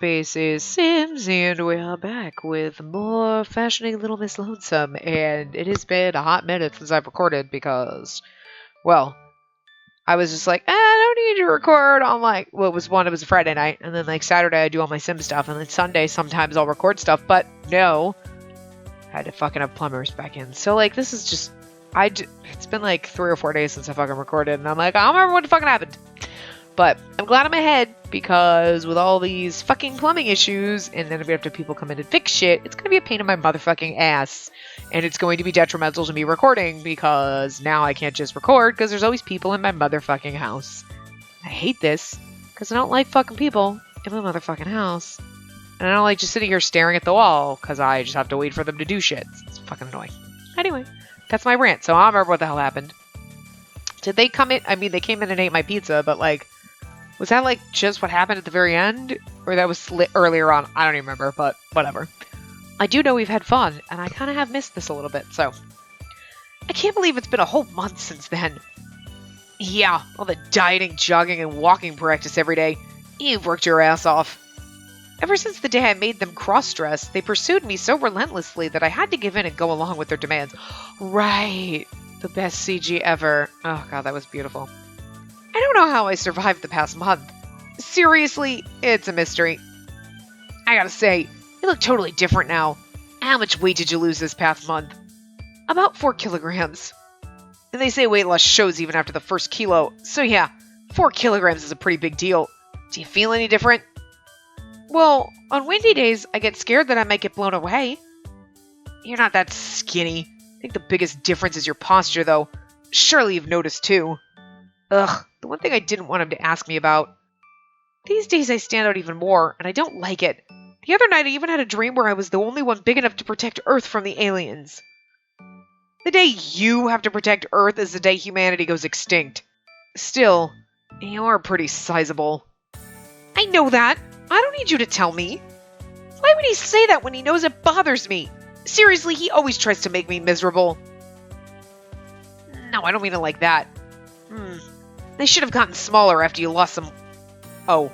Spacey Sims, and we are back with more fashioning Little Miss Lonesome, and it has been a hot minute since I've recorded because, well, I was just like, I don't need to record on, like, well, it was a Friday night, and then, like, Saturday I do all my Sim stuff, and then Sunday sometimes I'll record stuff, but no, I had to fucking have plumbers back in, so, like, this is just, it's been, like, 3 or 4 days since I fucking recorded, and I'm like, I don't remember what the fucking happened. But I'm glad I'm ahead because with all these fucking plumbing issues and then after people come in and fix shit, it's going to be a pain in my motherfucking ass. And it's going to be detrimental to me recording because now I can't just record because there's always people in my motherfucking house. I hate this because I don't like fucking people in my motherfucking house. And I don't like just sitting here staring at the wall because I just have to wait for them to do shit. It's fucking annoying. Anyway, that's my rant. So I don't remember what the hell happened. Did they come in? I mean, they came in and ate my pizza, but like, was that, like, just what happened at the very end? Or that was earlier on? I don't even remember, but whatever. I do know we've had fun, and I kind of have missed this a little bit, so. I can't believe it's been a whole month since then. Yeah, all the dieting, jogging, and walking practice every day. You've worked your ass off. Ever since the day I made them cross-dress, they pursued me so relentlessly that I had to give in and go along with their demands. Right. The best CG ever. Oh, God, that was beautiful. I don't know how I survived the past month. Seriously, it's a mystery. I gotta say, you look totally different now. How much weight did you lose this past month? About 4 kilograms. And they say weight loss shows even after the first kilo. So yeah, 4 kilograms is a pretty big deal. Do you feel any different? Well, on windy days, I get scared that I might get blown away. You're not that skinny. I think the biggest difference is your posture, though. Surely you've noticed, too. Ugh, the one thing I didn't want him to ask me about. These days I stand out even more, and I don't like it. The other night I even had a dream where I was the only one big enough to protect Earth from the aliens. The day you have to protect Earth is the day humanity goes extinct. Still, you are pretty sizable. I know that. I don't need you to tell me. Why would he say that when he knows it bothers me? Seriously, he always tries to make me miserable. No, I don't mean it like that. They should have gotten smaller after you lost some... Oh.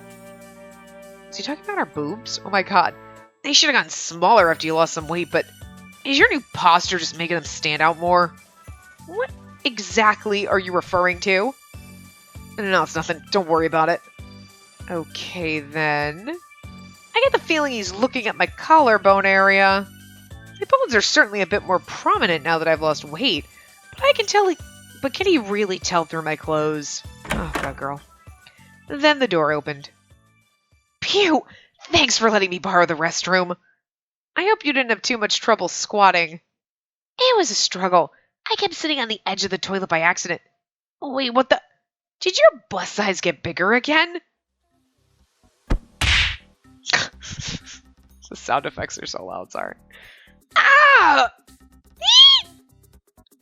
Is he talking about our boobs? Oh my god. They should have gotten smaller after you lost some weight, but... Is your new posture just making them stand out more? What exactly are you referring to? No, it's nothing. Don't worry about it. Okay, then... I get the feeling he's looking at my collarbone area. My bones are certainly a bit more prominent now that I've lost weight, but I can tell he... But can he really tell through my clothes? Oh, God, girl. Then the door opened. Phew! Thanks for letting me borrow the restroom. I hope you didn't have too much trouble squatting. It was a struggle. I kept sitting on the edge of the toilet by accident. Oh, wait, what the... Did your bust size get bigger again? The sound effects are so loud, sorry. Ah!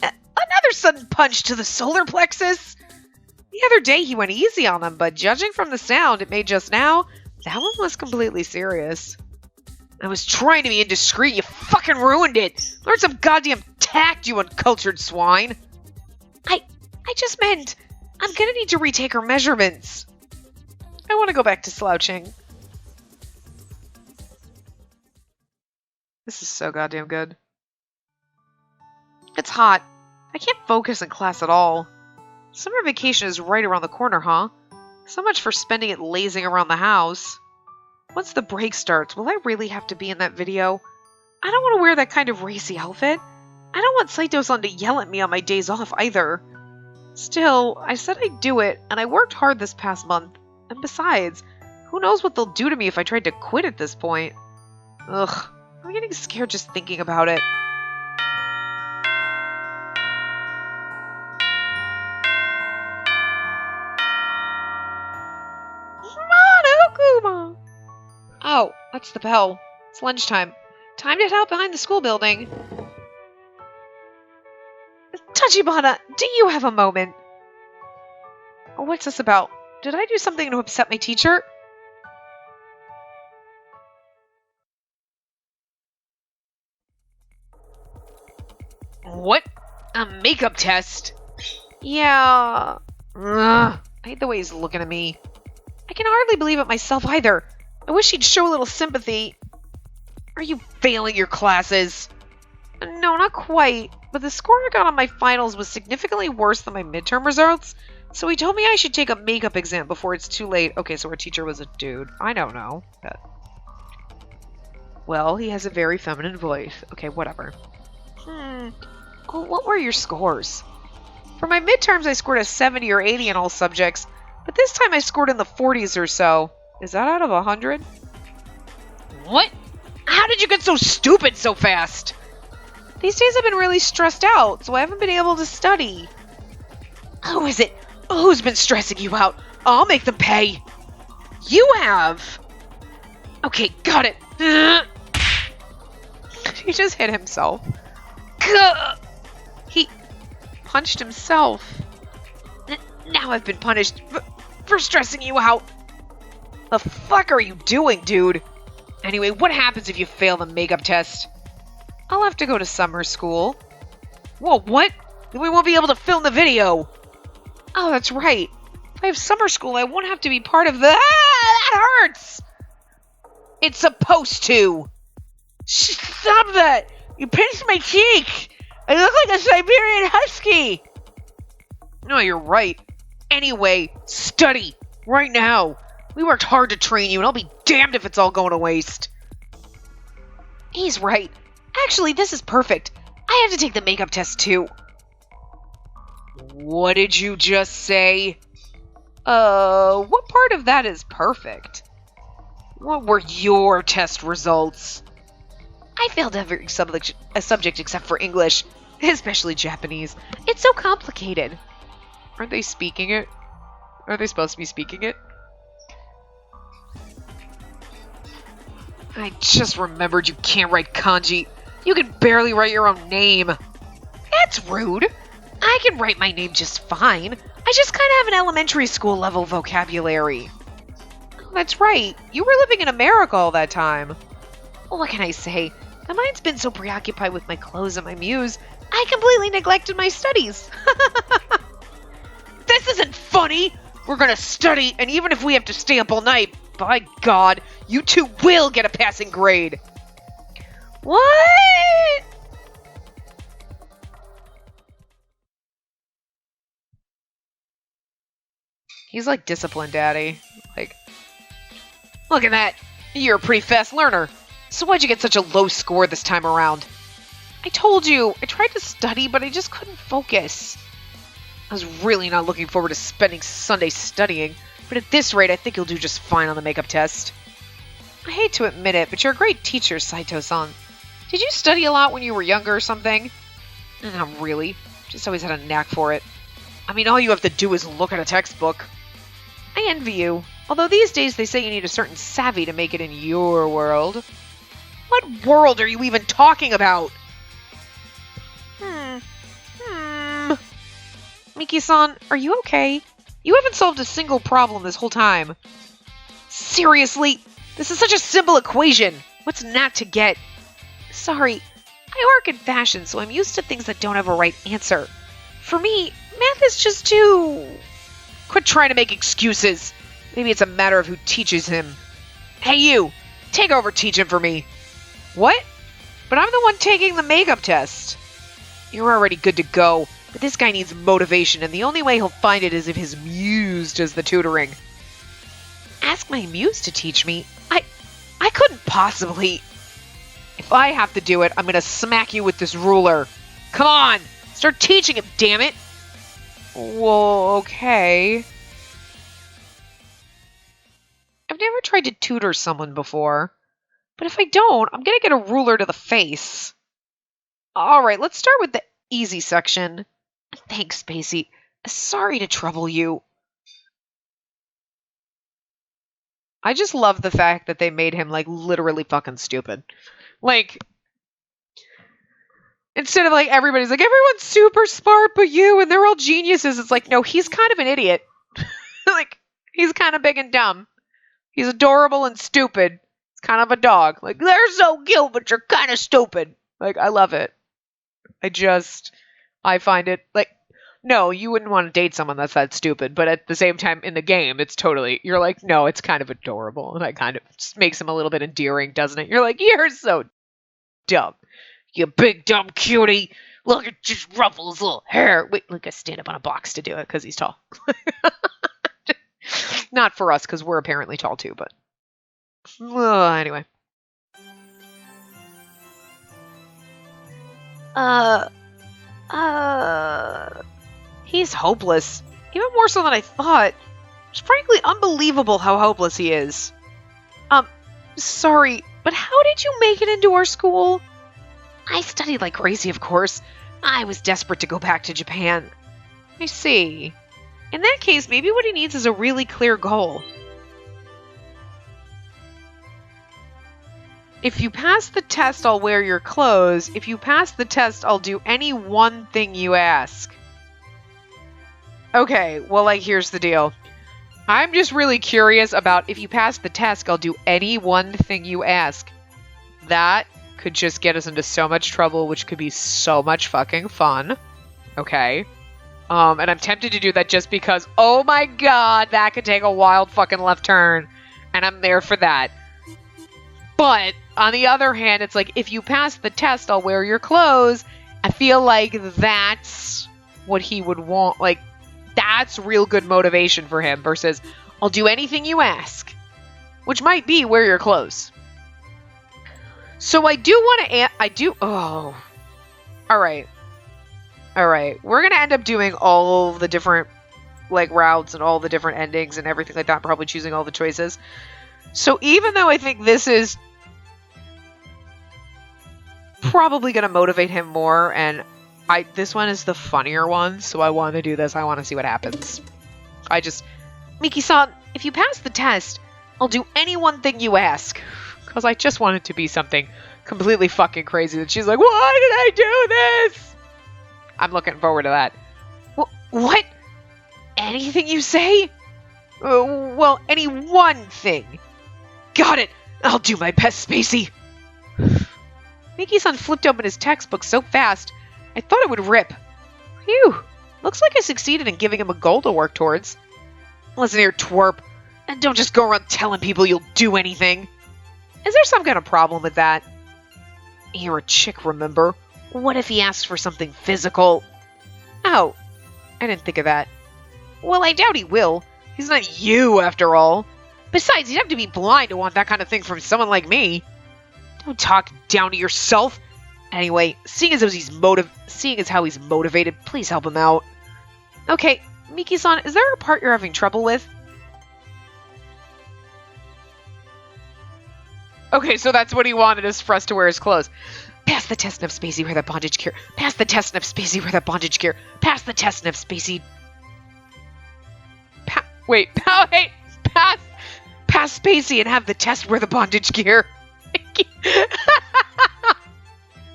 Another sudden punch to the solar plexus. The other day he went easy on them, but judging from the sound it made just now, that one was completely serious. I was trying to be indiscreet, you fucking ruined it! Learn some goddamn tact, you uncultured swine! I just meant, I'm gonna need to retake her measurements. I want to go back to slouching. This is so goddamn good. It's hot. I can't focus in class at all. Summer vacation is right around the corner, huh? So much for spending it lazing around the house. Once the break starts, will I really have to be in that video? I don't want to wear that kind of racy outfit. I don't want Saito-san to yell at me on my days off either. Still, I said I'd do it, and I worked hard this past month. And besides, who knows what they'll do to me if I tried to quit at this point. Ugh, I'm getting scared just thinking about it. Oh, that's the bell. It's lunchtime. Time to head out behind the school building. Tachibana, do you have a moment? What's this about? Did I do something to upset my teacher? What? A makeup test? Yeah. Ugh. I hate the way he's looking at me. I can hardly believe it myself either. I wish he'd show a little sympathy. Are you failing your classes? No, not quite. But the score I got on my finals was significantly worse than my midterm results, so he told me I should take a makeup exam before it's too late. Okay, so our teacher was a dude. I don't know. But... well, he has a very feminine voice. Okay, whatever. Oh, what were your scores? For my midterms, I scored a 70 or 80 in all subjects, but this time I scored in the 40s or so. Is that out of 100? What? How did you get so stupid so fast? These days I've been really stressed out, so I haven't been able to study. Who is it? Who's been stressing you out? I'll make them pay. You have. Okay, got it. He just hit himself. He punched himself. Now I've been punished for stressing you out. The fuck are you doing, dude? Anyway, what happens if you fail the makeup test? I'll have to go to summer school. Whoa, what? Then we won't be able to film the video. Oh, that's right. If I have summer school, I won't have to be part of the... that hurts! It's supposed to. Stop that! You pinched my cheek! I look like a Siberian Husky! No, you're right. Anyway, study. Right now. We worked hard to train you, and I'll be damned if it's all going to waste. He's right. Actually, this is perfect. I have to take the makeup test, too. What did you just say? What part of that is perfect? What were your test results? I failed every subject except for English, especially Japanese. It's so complicated. Aren't they speaking it? Are they supposed to be speaking it? I just remembered you can't write kanji. You can barely write your own name. That's rude. I can write my name just fine. I just kind of have an elementary school level vocabulary. Oh, that's right. You were living in America all that time. Well, what can I say? My mind's been so preoccupied with my clothes and my muse, I completely neglected my studies. This isn't funny. We're gonna study, and even if we have to stay up all night, by God, you two will get a passing grade. What? He's like disciplined, Daddy. Like, look at that. You're a pretty fast learner. So why'd you get such a low score this time around? I told you, I tried to study, but I just couldn't focus. I was really not looking forward to spending Sunday studying, but at this rate, I think you'll do just fine on the makeup test. I hate to admit it, but you're a great teacher, Saito-san. Did you study a lot when you were younger or something? Not really. Just always had a knack for it. I mean, all you have to do is look at a textbook. I envy you. Although these days they say you need a certain savvy to make it in your world. What world are you even talking about? Miki-san, are you okay? You haven't solved a single problem this whole time. Seriously? This is such a simple equation. What's not to get? Sorry, I work in fashion, so I'm used to things that don't have a right answer. For me, math is just too... Quit trying to make excuses. Maybe it's a matter of who teaches him. Hey you, take over teaching for me. What? But I'm the one taking the makeup test. You're already good to go, but this guy needs motivation, and the only way he'll find it is if his muse does the tutoring. Ask my muse to teach me? I couldn't possibly... If I have to do it, I'm gonna smack you with this ruler. Come on! Start teaching him, damn it! Well, okay. I've never tried to tutor someone before. But if I don't, I'm gonna get a ruler to the face. Alright, let's start with the easy section. Thanks, Spacey. Sorry to trouble you. I just love the fact that they made him, like, literally fucking stupid. Like, instead of, like, everybody's like, everyone's super smart but you, and they're all geniuses. It's like, no, he's kind of an idiot. Like, he's kind of big and dumb. He's adorable and stupid. He's kind of a dog. Like, they're so cute, but you're kind of stupid. Like, I love it. I find it, like, no, you wouldn't want to date someone that's that stupid, but at the same time, in the game, it's totally, you're like, no, it's kind of adorable, and that kind of just makes him a little bit endearing, doesn't it? You're like, you're so dumb. You big dumb cutie. Look, it just ruffles his little hair. Wait, look, I stand up on a box to do it because he's tall. Not for us, because we're apparently tall too, but... anyway. He's hopeless. Even more so than I thought. It's frankly unbelievable how hopeless he is. Sorry, but how did you make it into our school? I studied like crazy, of course. I was desperate to go back to Japan. I see. In that case, maybe what he needs is a really clear goal. If you pass the test, I'll wear your clothes. If you pass the test, I'll do any one thing you ask. Okay, well, like, here's the deal. I'm just really curious about if you pass the test, I'll do any one thing you ask. That could just get us into so much trouble, which could be so much fucking fun. Okay. And I'm tempted to do that just because, oh my god, that could take a wild fucking left turn. And I'm there for that. But, on the other hand, it's like, if you pass the test, I'll wear your clothes. I feel like that's what he would want. Like, that's real good motivation for him versus, I'll do anything you ask. Which might be, wear your clothes. So I do want to... Oh. Alright. Alright. We're going to end up doing all the different, like, routes and all the different endings and everything like that. Probably choosing all the choices. So even though I think this is probably going to motivate him more, and this one is the funnier one, so I want to do this. I want to see what happens. Miki-san, if you pass the test, I'll do any one thing you ask. Because I just want it to be something completely fucking crazy that she's like, why did I do this? I'm looking forward to that. What? Anything you say? Well, any one thing. Got it! I'll do my best, Spacey! Miki-san flipped open his textbook so fast, I thought it would rip. Phew! Looks like I succeeded in giving him a goal to work towards. Listen here, twerp. And don't just go around telling people you'll do anything. Is there some kind of problem with that? You're a chick, remember? What if he asks for something physical? Oh, I didn't think of that. Well, I doubt he will. He's not you, after all. Besides, you'd have to be blind to want that kind of thing from someone like me. Don't talk down to yourself. Anyway, seeing as how he's motivated, please help him out. Okay, Miki-san, is there a part you're having trouble with? Okay, so that's what he wanted, is for us to wear his clothes. Pass the test, Nev Spacey, wear that bondage gear. Pass the test, Nev Spacey, wear that bondage gear. Pass the test, Nev Spacey. Pass Spacey and have the test wear the bondage gear.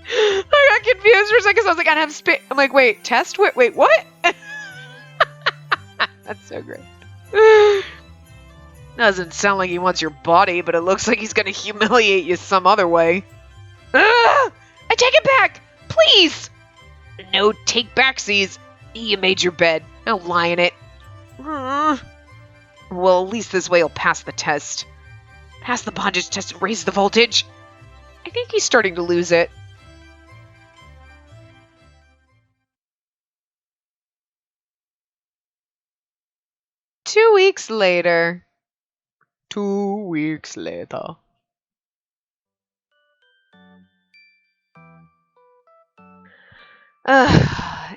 I got confused for a second, so I was like, I'd have I'm like, wait, test? Wait, what? That's so great. Doesn't sound like he wants your body, but it looks like he's gonna humiliate you some other way. I take it back! Please! No take backsies. You made your bed. Now lie in it. Well, at least this way he'll pass the test. Pass the bondage test and raise the voltage. I think he's starting to lose it. Two weeks later.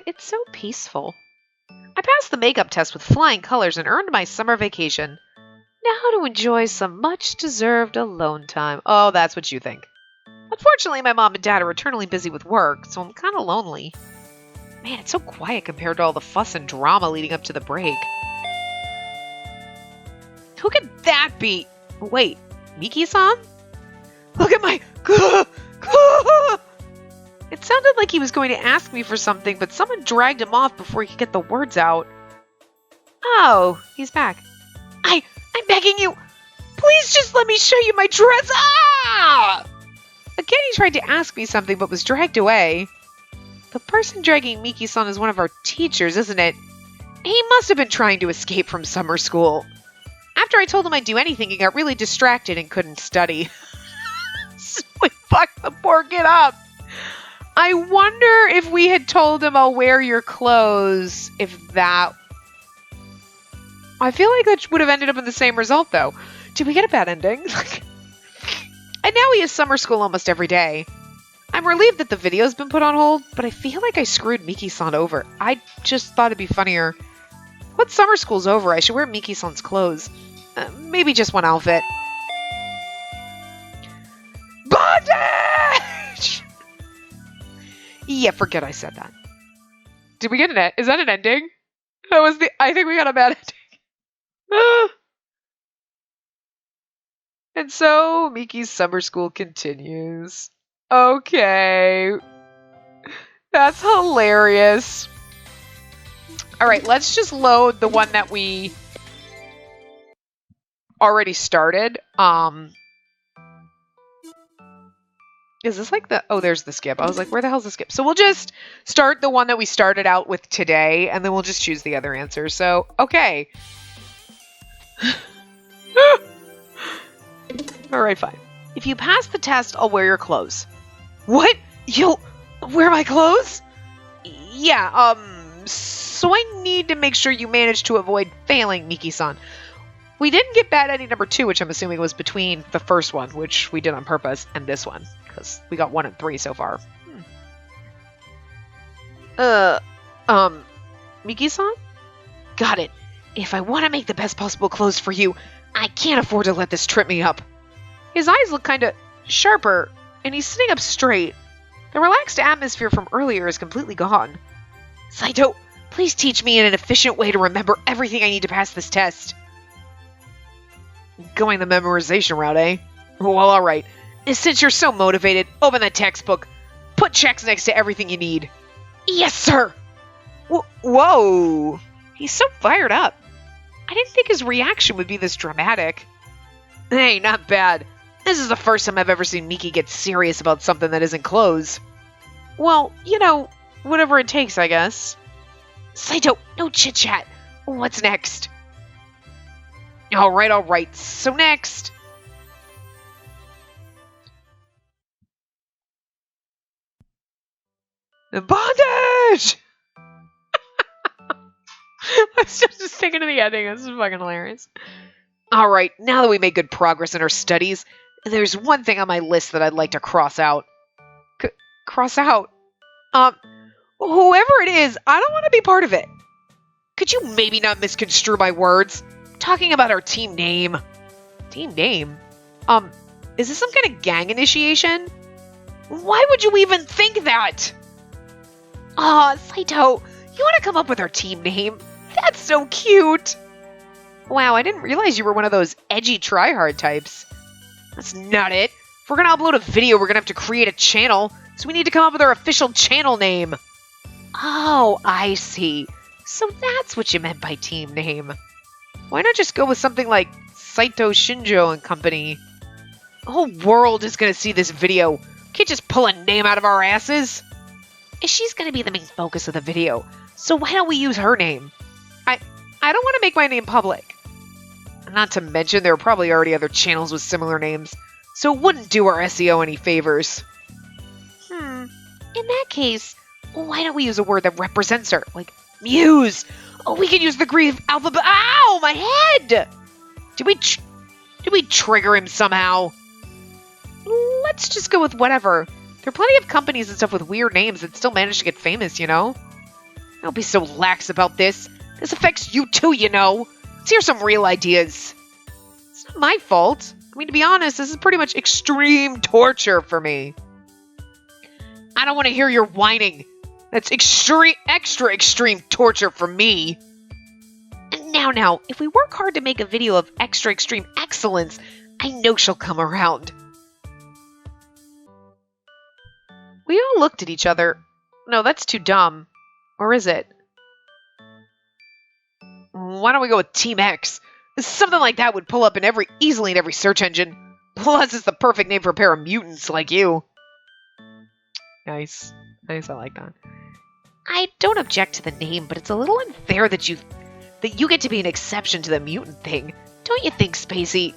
It's so peaceful. I passed the makeup test with flying colors and earned my summer vacation. Now to enjoy some much-deserved alone time. Oh, that's what you think. Unfortunately, my mom and dad are eternally busy with work, so I'm kind of lonely. Man, it's so quiet compared to all the fuss and drama leading up to the break. Who could that be? Wait, Miki-san? Look at my... It sounded like he was going to ask me for something, but someone dragged him off before he could get the words out. Oh, he's back. I'm begging you. Please just let me show you my dress. Ah! Again, he tried to ask me something, but was dragged away. The person dragging Miki-san is one of our teachers, isn't it? He must have been trying to escape from summer school. After I told him I'd do anything, he got really distracted and couldn't study. So we fucked the poor kid up. I wonder if we had told him, I'll wear your clothes, if that... I feel like that would have ended up in the same result, though. Did we get a bad ending? And now he has summer school almost every day. I'm relieved that the video's been put on hold, but I feel like I screwed Miki-san over. I just thought it'd be funnier. Once summer school's over, I should wear Miki-san's clothes. Maybe just one outfit. Bondage! Yeah, forget I said that. Did we get an end? Is that an ending? That was the... I think we got a bad ending. And so, Miki's summer school continues. Okay. That's hilarious. Alright, let's just load the one that we already started. Is this like the... Oh, there's the skip. I was like, where the hell's the skip? So we'll just start the one that we started out with today, and then we'll just choose the other answer. So, okay. Alright, fine. If you pass the test, I'll wear your clothes. What? You'll wear my clothes? Yeah, so I need to make sure you manage to avoid failing, Miki-san. We didn't get bad ending number 2, which I'm assuming was between the first one, which we did on purpose, and this one, because we got 1 and 3 so far. Miki-san? Got it. If I want to make the best possible clothes for you, I can't afford to let this trip me up. His eyes look kind of sharper, and he's sitting up straight. The relaxed atmosphere from earlier is completely gone. Saito, please teach me in an efficient way to remember everything I need to pass this test. Going the memorization route, eh? Well, alright. Since you're so motivated, open the textbook. Put checks next to everything you need. Yes, sir! Whoa! He's so fired up. I didn't think his reaction would be this dramatic. Hey, not bad. This is the first time I've ever seen Miki get serious about something that isn't clothes. Well, you know, whatever it takes, I guess. Saito, no chit-chat. What's next? Alright. So next... The bondage! I'm still just sticking to the ending. This is fucking hilarious. Alright, now that we made good progress in our studies, there's one thing on my list that I'd like to cross out. Cross out? Whoever it is, I don't want to be part of it. Could you maybe not misconstrue my words? Talking about our team name. Team name? Is this some kind of gang initiation? Why would you even think that? Aw, Saito, you want to come up with our team name? That's so cute. Wow, I didn't realize you were one of those edgy tryhard types. That's not it. If we're gonna upload a video, we're gonna have to create a channel, so we need to come up with our official channel name. Oh, I see. So that's what you meant by team name. Why not just go with something like Saito Shinjo and Company? The whole world is gonna see this video. Can't just pull a name out of our asses. She's gonna be the main focus of the video, so why don't we use her name? I don't want to make my name public. Not to mention there are probably already other channels with similar names, so it wouldn't do our SEO any favors. In that case, why don't we use a word that represents her, like muse? Oh, we can use the Greek alphabet. Ow, my head! Did we trigger him somehow? Let's just go with whatever. There are plenty of companies and stuff with weird names that still manage to get famous, you know? Don't be so lax about this. This affects you too, you know. Let's hear some real ideas. It's not my fault. I mean, to be honest, this is pretty much extreme torture for me. I don't want to hear your whining. That's extra extreme torture for me. And now, if we work hard to make a video of extra extreme excellence, I know she'll come around. We all looked at each other. No, that's too dumb. Or is it? Why don't we go with Team X? Something like that would pull up easily in every search engine. Plus, it's the perfect name for a pair of mutants like you. Nice. Nice, I like that. I don't object to the name, but it's a little unfair that you get to be an exception to the mutant thing. Don't you think, Spacey?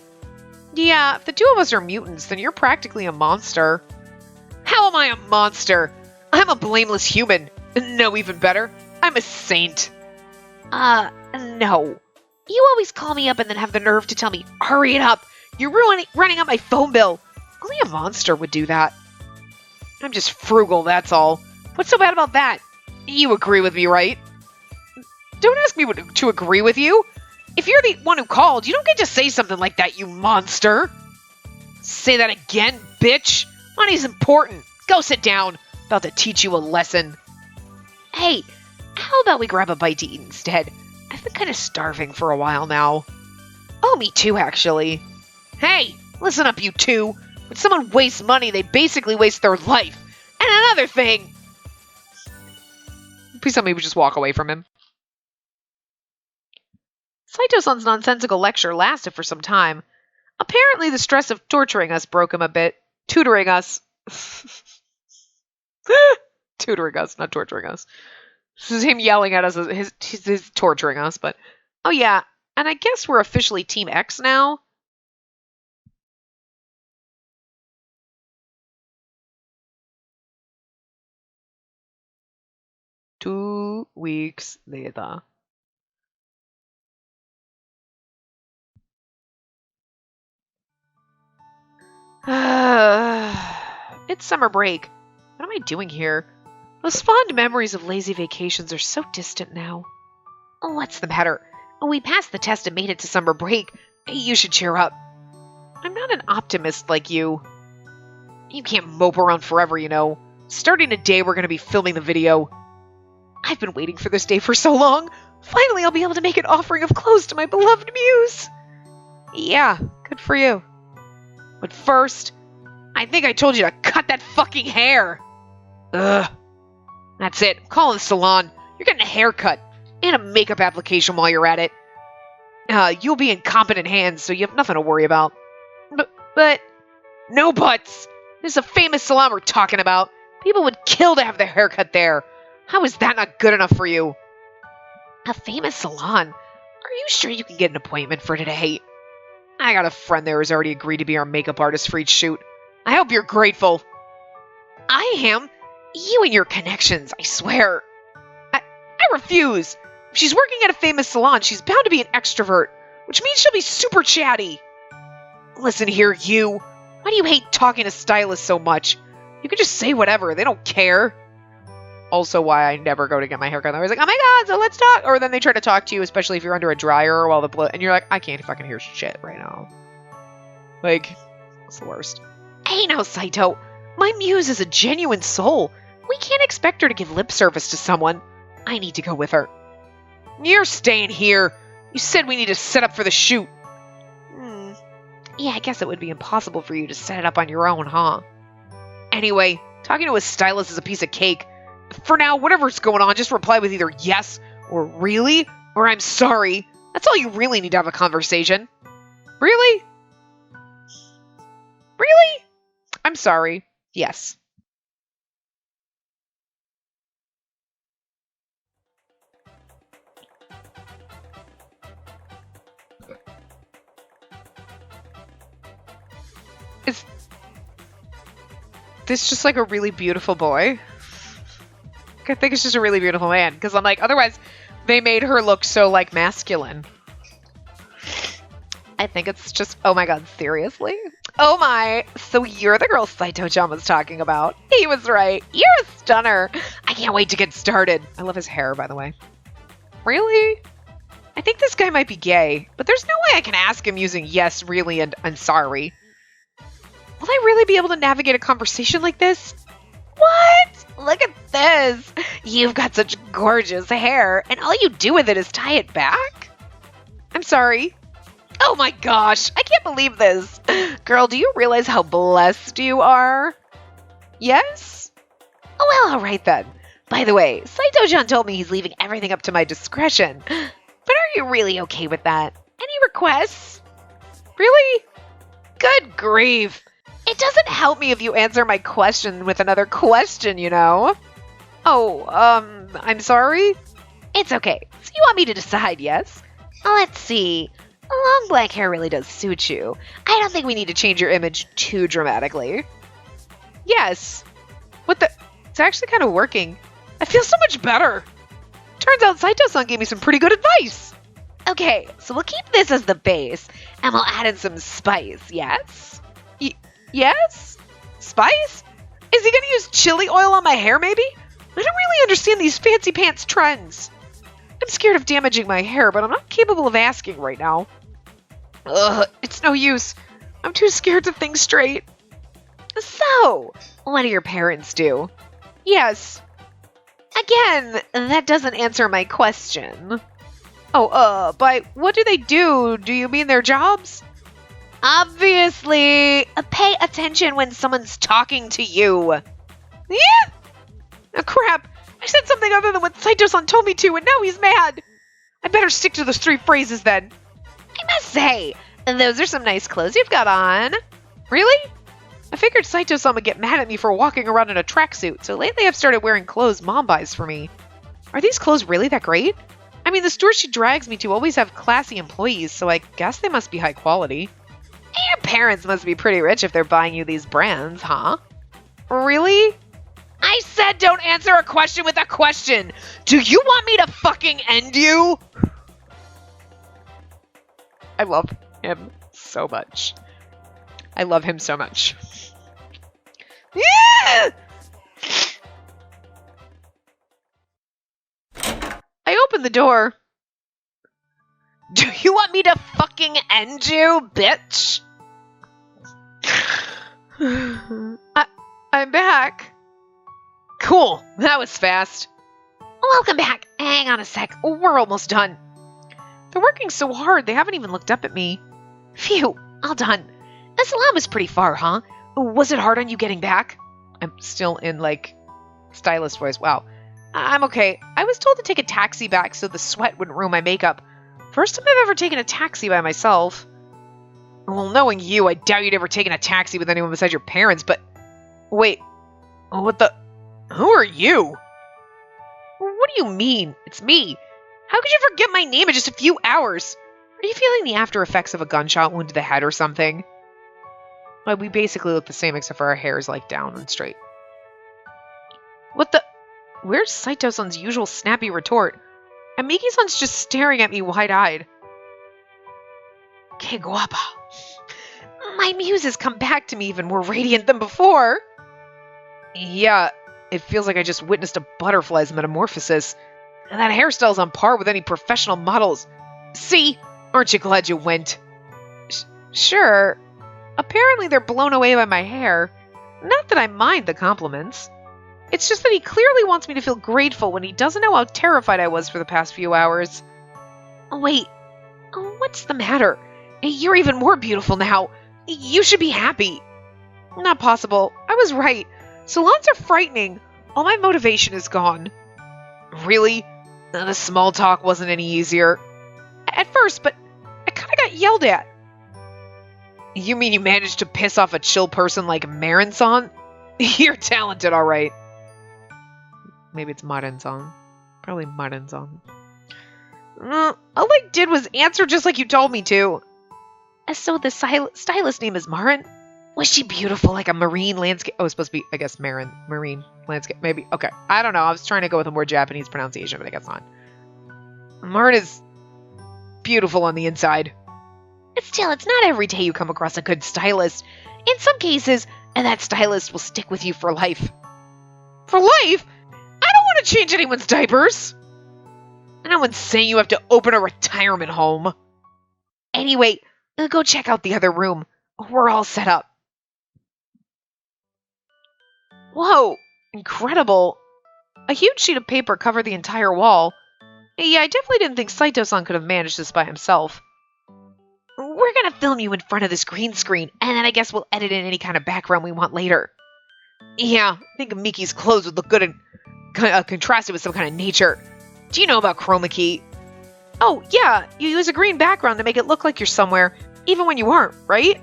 Yeah, if the two of us are mutants, then you're practically a monster. How am I a monster? I'm a blameless human. No, even better, I'm a saint. No. You always call me up and then have the nerve to tell me, hurry it up. You're running up my phone bill. Only a monster would do that. I'm just frugal, that's all. What's so bad about that? You agree with me, right? Don't ask me to agree with you. If you're the one who called, you don't get to say something like that, you monster. Say that again, bitch. Money's important. Go sit down. About to teach you a lesson. Hey, how about we grab a bite to eat instead? I've been kind of starving for a while now. Oh, me too, actually. Hey, listen up, you two. When someone wastes money, they basically waste their life. And another thing. Please tell me we just walk away from him. Saito-san's nonsensical lecture lasted for some time. Apparently the stress of torturing us broke him a bit. Tutoring us. Tutoring us, not torturing us. This is him yelling at us. He's torturing us, but... Oh yeah, and I guess we're officially Team X now? Two weeks later. It's summer break. What am I doing here? Those fond memories of lazy vacations are so distant now. Oh, what's the matter? We passed the test and made it to summer break. You should cheer up. I'm not an optimist like you. You can't mope around forever, you know. Starting today, we're going to be filming the video. I've been waiting for this day for so long. Finally, I'll be able to make an offering of clothes to my beloved muse. Yeah, good for you. But first, I think I told you to cut that fucking hair. Ugh. That's it. I'm calling the salon. You're getting a haircut and a makeup application while you're at it. You'll be in competent hands, so you have nothing to worry about. But no buts. This is a famous salon we're talking about. People would kill to have their haircut there. How is that not good enough for you? A famous salon? Are you sure you can get an appointment for today? I got a friend there who's already agreed to be our makeup artist for each shoot. I hope you're grateful. I am. You and your connections, I swear. I refuse. If she's working at a famous salon, she's bound to be an extrovert, which means she'll be super chatty. Listen here, you. Why do you hate talking to stylists so much? You can just say whatever. They don't care. Also why I never go to get my haircut. They're always like, oh my god, so let's talk. Or then they try to talk to you, especially if you're under a dryer while and you're like, I can't fucking hear shit right now. Like, it's the worst. Hey now, Saito. My muse is a genuine soul. We can't expect her to give lip service to someone. I need to go with her. You're staying here. You said we need to set up for the shoot. Yeah, I guess it would be impossible for you to set it up on your own, huh? Anyway, talking to a stylist is a piece of cake. For now, whatever's going on, just reply with either yes or really or I'm sorry. That's all you really need to have a conversation. Really? Really? I'm sorry. Yes. Is this just like a really beautiful boy? I think it's just a really beautiful man, because I'm like, otherwise they made her look so like masculine. I think it's just, oh my god, seriously? Oh my, so you're the girl Saito-chan was talking about. He was right. You're a stunner. I can't wait to get started. I love his hair, by the way. Really? I think this guy might be gay, but there's no way I can ask him using yes, really, and I'm sorry. Will I really be able to navigate a conversation like this? What? Look at this. You've got such gorgeous hair, and all you do with it is tie it back? I'm sorry. Oh my gosh, I can't believe this. Girl, do you realize how blessed you are? Yes? Oh, well, all right then. By the way, Saito-chan told me he's leaving everything up to my discretion. But are you really okay with that? Any requests? Really? Good grief. It doesn't help me if you answer my question with another question, you know? Oh, I'm sorry? It's okay. So you want me to decide, yes? Let's see. Long black hair really does suit you. I don't think we need to change your image too dramatically. Yes. What the? It's actually kind of working. I feel so much better. Turns out Saito-san gave me some pretty good advice. Okay, so we'll keep this as the base, and we'll add in some spice, yes? Yes? Spice? Is he gonna use chili oil on my hair, maybe? I don't really understand these fancy pants trends. I'm scared of damaging my hair, but I'm not capable of asking right now. Ugh, it's no use. I'm too scared to think straight. So, what do your parents do? Yes. Again, that doesn't answer my question. Oh, but what do they do? Do you mean their jobs? Obviously. Pay attention when someone's talking to you. Yeah? Oh, crap. I said something other than what Saito-san told me to, and now he's mad. I better stick to those 3 phrases then. I must say, those are some nice clothes you've got on. Really? I figured Saito-san would get mad at me for walking around in a tracksuit, so lately I've started wearing clothes Mom buys for me. Are these clothes really that great? I mean, the stores she drags me to always have classy employees, so I guess they must be high quality. Your parents must be pretty rich if they're buying you these brands, huh? Really? I said don't answer a question with a question! Do you want me to fucking end you? I love him so much. I love him so much. Yeah! I opened the door. Do you want me to fucking end you, bitch? I'm back. Cool, that was fast. Welcome back. Hang on a sec, we're almost done. They're working so hard, they haven't even looked up at me. Phew, all done. The salon was pretty far, huh? Was it hard on you getting back? I'm still in, stylist voice. Wow. I'm okay. I was told to take a taxi back so the sweat wouldn't ruin my makeup. First time I've ever taken a taxi by myself. Well, knowing you, I doubt you'd ever taken a taxi with anyone besides your parents, but... Wait. What the... Who are you? What do you mean? It's me. How could you forget my name in just a few hours? Are you feeling the after effects of a gunshot wound to the head or something? Well, we basically look the same except for our hair is down and straight. What the... Where's Saito-san's usual snappy retort? And Miki-san's just staring at me wide-eyed. Que guapa. My muse has come back to me even more radiant than before. Yeah, it feels like I just witnessed a butterfly's metamorphosis. And that hairstyle's on par with any professional models. See? Aren't you glad you went? Sure. Apparently they're blown away by my hair. Not that I mind the compliments. It's just that he clearly wants me to feel grateful when he doesn't know how terrified I was for the past few hours. Wait, what's the matter? You're even more beautiful now. You should be happy. Not possible. I was right. Salons are frightening. All my motivation is gone. Really? The small talk wasn't any easier. At first, but I kind of got yelled at. You mean you managed to piss off a chill person like Marin-san? You're talented, alright. Maybe it's Marin-san. Probably Marin-san. All I did was answer just like you told me to. So the stylist name is Marin? Was she beautiful like a marine landscape? Oh, it's supposed to be, I guess, marine landscape. Maybe. Okay. I don't know. I was trying to go with a more Japanese pronunciation, but I guess not. Marin is beautiful on the inside. Still, it's not every day you come across a good stylist. In some cases, and that stylist will stick with you for life. For life? I don't want to change anyone's diapers. No one's saying you have to open a retirement home. Anyway, go check out the other room. We're all set up. Whoa, incredible. A huge sheet of paper covered the entire wall. Yeah, I definitely didn't think Saito-san could have managed this by himself. We're gonna film you in front of this green screen, and then I guess we'll edit in any kind of background we want later. Yeah, I think Miki's clothes would look good and contrasted with some kind of nature. Do you know about chroma key? Oh, yeah, you use a green background to make it look like you're somewhere, even when you aren't, right?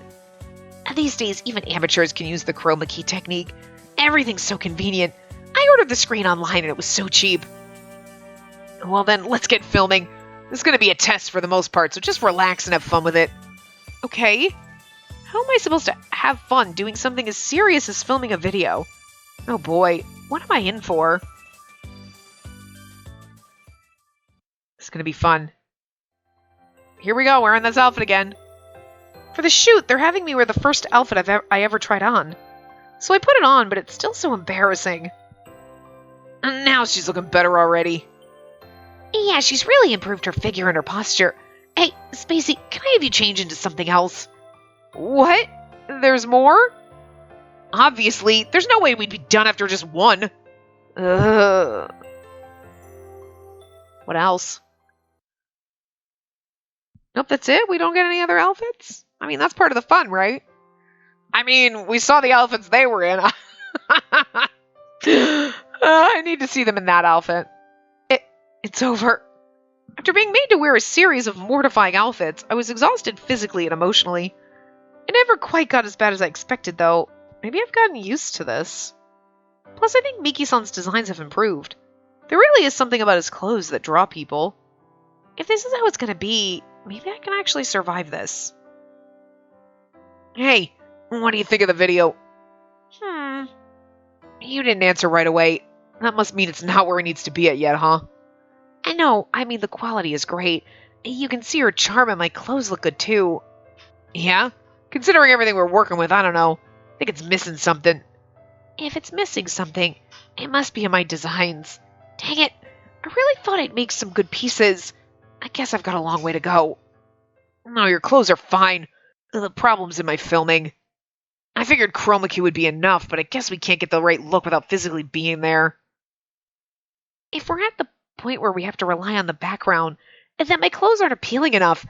These days, even amateurs can use the chroma key technique. Everything's so convenient. I I ordered the screen online and it was so cheap. Well then, let's get filming. This is going to be a test for the most part, so just relax and have fun with it. Okay. How am I supposed to have fun doing something as serious as filming a video? Oh boy, what am I in for? It's going to be fun. Here we go, wearing this outfit again. For the shoot, they're having me wear the first outfit I ever tried on. So I put it on, but it's still so embarrassing. And now she's looking better already. Yeah, she's really improved her figure and her posture. Hey, Spacey, can I have you change into something else? What? There's more? Obviously, there's no way we'd be done after just one. Ugh. What else? Nope, that's it? We don't get any other outfits? I mean, that's part of the fun, right? I mean, we saw the outfits they were in. I need to see them in that outfit. It's over. After being made to wear a series of mortifying outfits, I was exhausted physically and emotionally. It never quite got as bad as I expected, though. Maybe I've gotten used to this. Plus, I think Miki-san's designs have improved. There really is something about his clothes that draw people. If this is how it's going to be, maybe I can actually survive this. Hey, what do you think of the video? You didn't answer right away. That must mean it's not where it needs to be at yet, huh? I know, I mean the quality is great. You can see her charm and my clothes look good too. Yeah? Considering everything we're working with, I don't know. I think it's missing something. If it's missing something, it must be in my designs. Dang it, I really thought I'd make some good pieces. I guess I've got a long way to go. No, your clothes are fine. The problem's in my filming. I figured chroma key would be enough, but I guess we can't get the right look without physically being there. If we're at the point where we have to rely on the background, and that my clothes aren't appealing enough,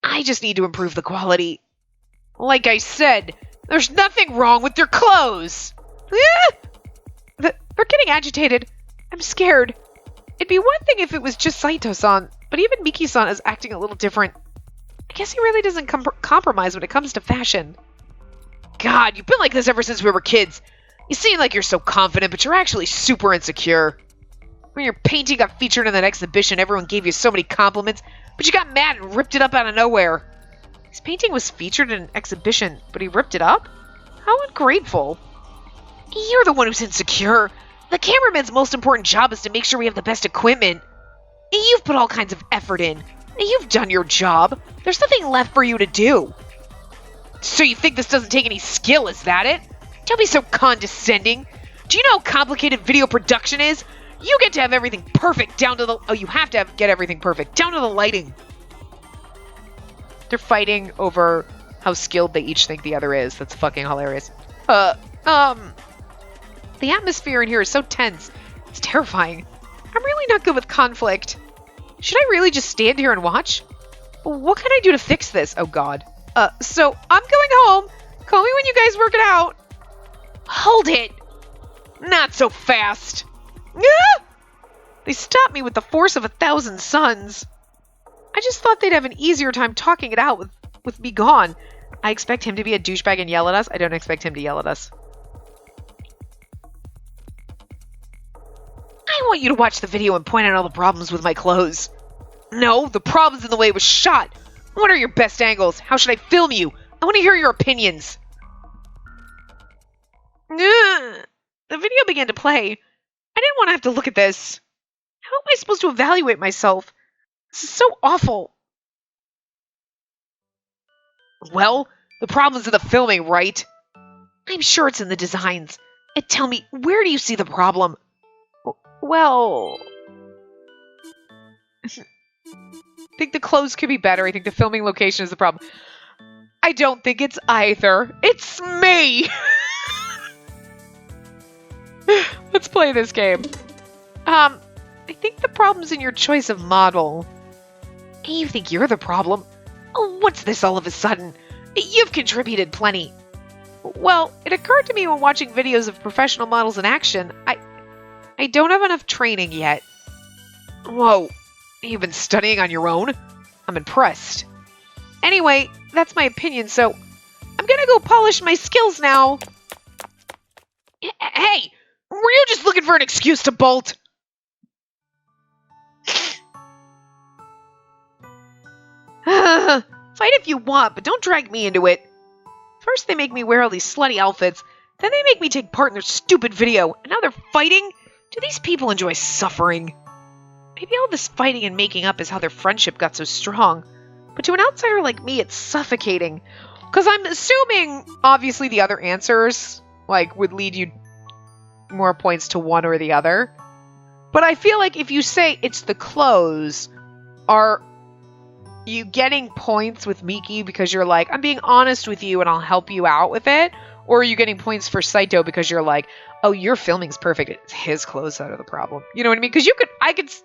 I just need to improve the quality. Like I said, there's nothing wrong with your clothes! They're getting agitated. I'm scared. It'd be one thing if it was just Saito-san, but even Miki-san is acting a little different. I guess he really doesn't compromise when it comes to fashion. God, you've been like this ever since we were kids. You seem like you're so confident, but you're actually super insecure. When your painting got featured in that exhibition, everyone gave you so many compliments, but you got mad and ripped it up out of nowhere. His painting was featured in an exhibition, but he ripped it up? How ungrateful. You're the one who's insecure. The cameraman's most important job is to make sure we have the best equipment. You've put all kinds of effort in. You've done your job. There's nothing left for you to do. So you think this doesn't take any skill, is that it? Don't be so condescending. Do you know how complicated video production is? You get to have everything perfect down to the... Oh, you have to get everything perfect down to the lighting. They're fighting over how skilled they each think the other is. That's fucking hilarious. The atmosphere in here is so tense. It's terrifying. I'm really not good with conflict. Should I really just stand here and watch? What can I do to fix this? Oh god. So I'm going home. Call me when you guys work it out. Hold it. Not so fast. Ah! They stopped me with the force of 1,000 suns. I just thought they'd have an easier time talking it out with me gone. I expect him to be a douchebag and yell at us. I don't expect him to yell at us. I want you to watch the video and point out all the problems with my clothes. No, the problem's in the way it was shot. What are your best angles? How should I film you? I want to hear your opinions. The video began to play. I didn't want to have to look at this. How am I supposed to evaluate myself? This is so awful. Well, the problem's in the filming, right? I'm sure it's in the designs. And tell me, where do you see the problem? Well... I think the clothes could be better. I think the filming location is the problem. I don't think it's either. It's me! Let's play this game. I think the problem's in your choice of model. You think you're the problem? Oh, what's this all of a sudden? You've contributed plenty. Well, it occurred to me when watching videos of professional models in action, I don't have enough training yet. Whoa, you've been studying on your own? I'm impressed. Anyway, that's my opinion, so I'm gonna go polish my skills now. Hey, Were you just looking for an excuse to bolt? Fight if you want, but don't drag me into it. First they make me wear all these slutty outfits, then they make me take part in their stupid video, and now they're fighting? Do these people enjoy suffering? Maybe all this fighting and making up is how their friendship got so strong. But to an outsider like me, it's suffocating. Because I'm assuming, obviously, the other answers, like, would lead you more points to one or the other. But I feel like if you say it's the clothes, are you getting points with Miki because you're like, I'm being honest with you and I'll help you out with it? Or are you getting points for Saito because you're like, oh, your filming's perfect. It's his clothes that are the problem. You know what I mean? Because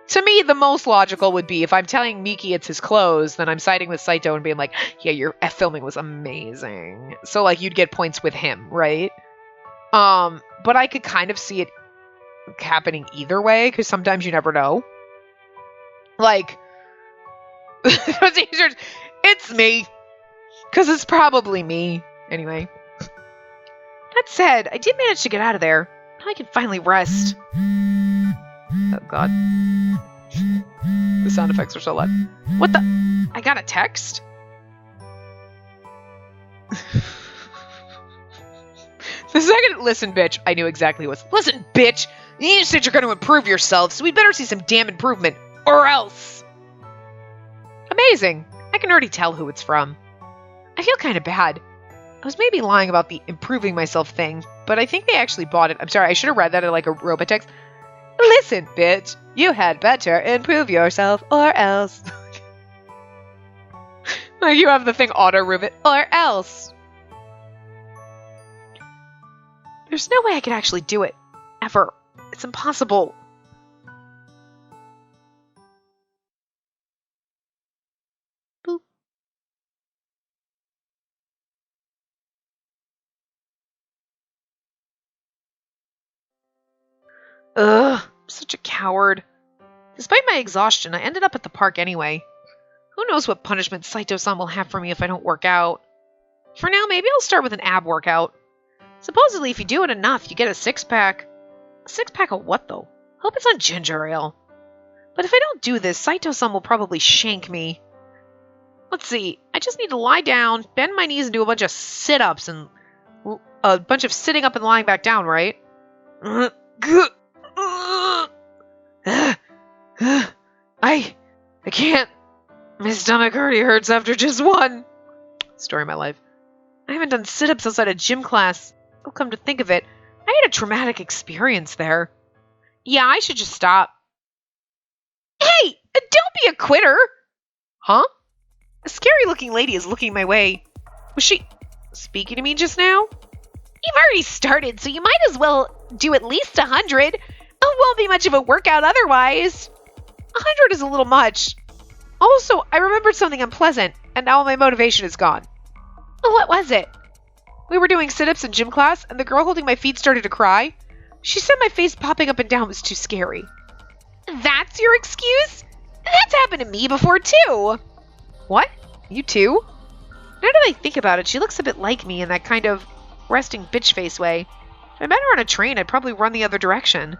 to me, the most logical would be if I'm telling Miki it's his clothes, then I'm siding with Saito and being like, yeah, your filming was amazing. So, like, you'd get points with him, right? But I could kind of see it happening either way, because sometimes you never know. Like, it's me. Because it's probably me. Anyway. That said, I did manage to get out of there. Now I can finally rest. Oh, God. The sound effects are so loud. What the? I got a text? The second, listen, bitch. I knew exactly what's. Listen, bitch. You said you're going to improve yourself, so we'd better see some damn improvement. Or else. Amazing. I can already tell who it's from. I feel kind of bad. I was maybe lying about the improving myself thing, but I think they actually bought it. I'm sorry, I should have read that in like a robot text. Listen, bitch, you had better improve yourself or else. Like you have the thing auto-rivet, or else. There's no way I could actually do it. Ever. It's impossible. Boop. Ugh, I'm such a coward. Despite my exhaustion, I ended up at the park anyway. Who knows what punishment Saito-san will have for me if I don't work out. For now, maybe I'll start with an ab workout. Supposedly, if you do it enough, you get a six-pack. A six-pack of what, though? Hope it's on ginger ale. But if I don't do this, Saito-san will probably shank me. Let's see. I just need to lie down, bend my knees, and do a bunch of sit-ups and a bunch of sitting up and lying back down, right? I can't. My stomach already hurts after just one. Story of my life. I haven't done sit-ups outside a gym class. Oh, come to think of it, I had a traumatic experience there. Yeah, I should just stop. Hey, don't be a quitter! Huh? A scary-looking lady is looking my way. Was she speaking to me just now? You've already started, so you might as well do at least 100. It won't be much of a workout otherwise. 100 is a little much. Also, I remembered something unpleasant, and now my motivation is gone. What was it? We were doing sit-ups in gym class, and the girl holding my feet started to cry. She said my face popping up and down was too scary. That's your excuse? That's happened to me before, too. What? You too? Now that I think about it, she looks a bit like me in that kind of resting bitch face way. If I met her on a train, I'd probably run the other direction.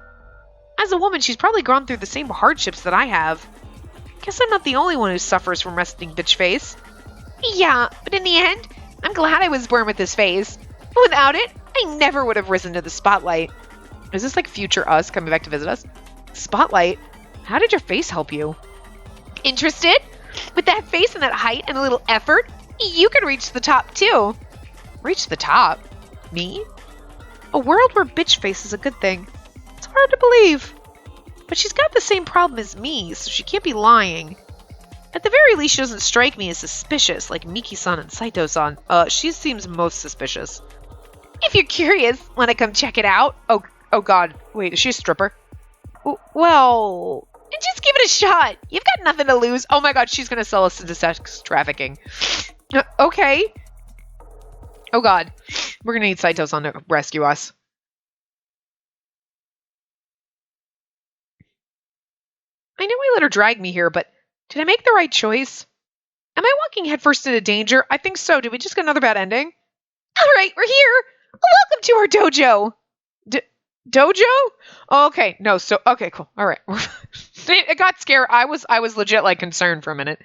As a woman, she's probably gone through the same hardships that I have. Guess I'm not the only one who suffers from resting bitch face. Yeah, but in the end, I'm glad I was born with this face. Without it, I never would have risen to the spotlight. Is this like future us coming back to visit us? Spotlight? How did your face help you? Interested? With that face and that height and a little effort, you can reach the top too. Reach the top? Me? A world where bitch face is a good thing. It's hard to believe. But she's got the same problem as me, so she can't be lying. At the very least, she doesn't strike me as suspicious, like Miki-san and Saito-san. She seems most suspicious. If you're curious, wanna come check it out? Oh god. Wait, is she a stripper? Well, just give it a shot. You've got nothing to lose. Oh my god, she's gonna sell us into sex trafficking. Okay. Oh god. We're gonna need Saito-san to rescue us. I know I let her drag me here, but did I make the right choice? Am I walking headfirst into danger? I think so. Did we just get another bad ending? Alright, we're here! Welcome to our dojo! Dojo? Oh, okay, no, so okay, cool. All right. It got scared. I was legit like concerned for a minute.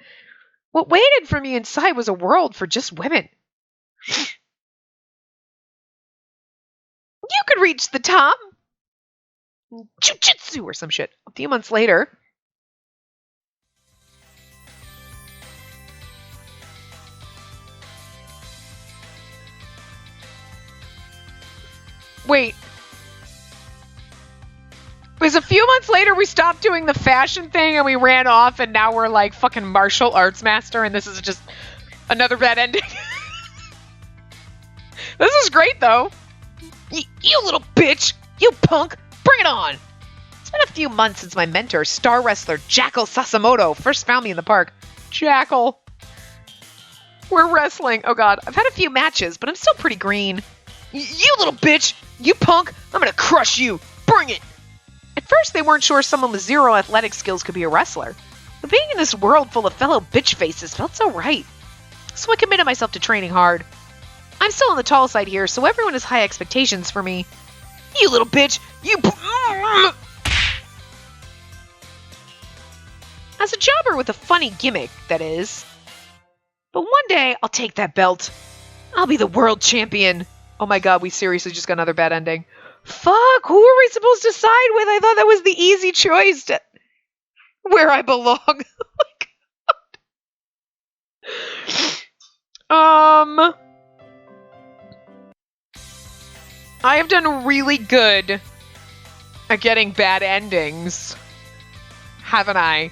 What waited for me inside was a world for just women. You could reach the top. Jujitsu or some shit. A few months later. Wait. It was a few months later we stopped doing the fashion thing and we ran off and now we're like fucking martial arts master and this is just another bad ending. This is great though. You little bitch! You punk! Bring it on! It's been a few months since my mentor, star wrestler Jackal Sasamoto, first found me in the park. Jackal. We're wrestling. Oh god. I've had a few matches, but I'm still pretty green. You little bitch! You punk! I'm gonna crush you! Bring it! At first, they weren't sure someone with zero athletic skills could be a wrestler. But being in this world full of fellow bitch faces felt so right. So I committed myself to training hard. I'm still on the tall side here, so everyone has high expectations for me. You little bitch! You... As a jobber with a funny gimmick, that is. But one day, I'll take that belt. I'll be the world champion. Oh my god, we seriously just got another bad ending. Fuck, who are we supposed to side with? I thought that was the easy choice to... where I belong. Oh my god. I have done really good at getting bad endings, haven't I?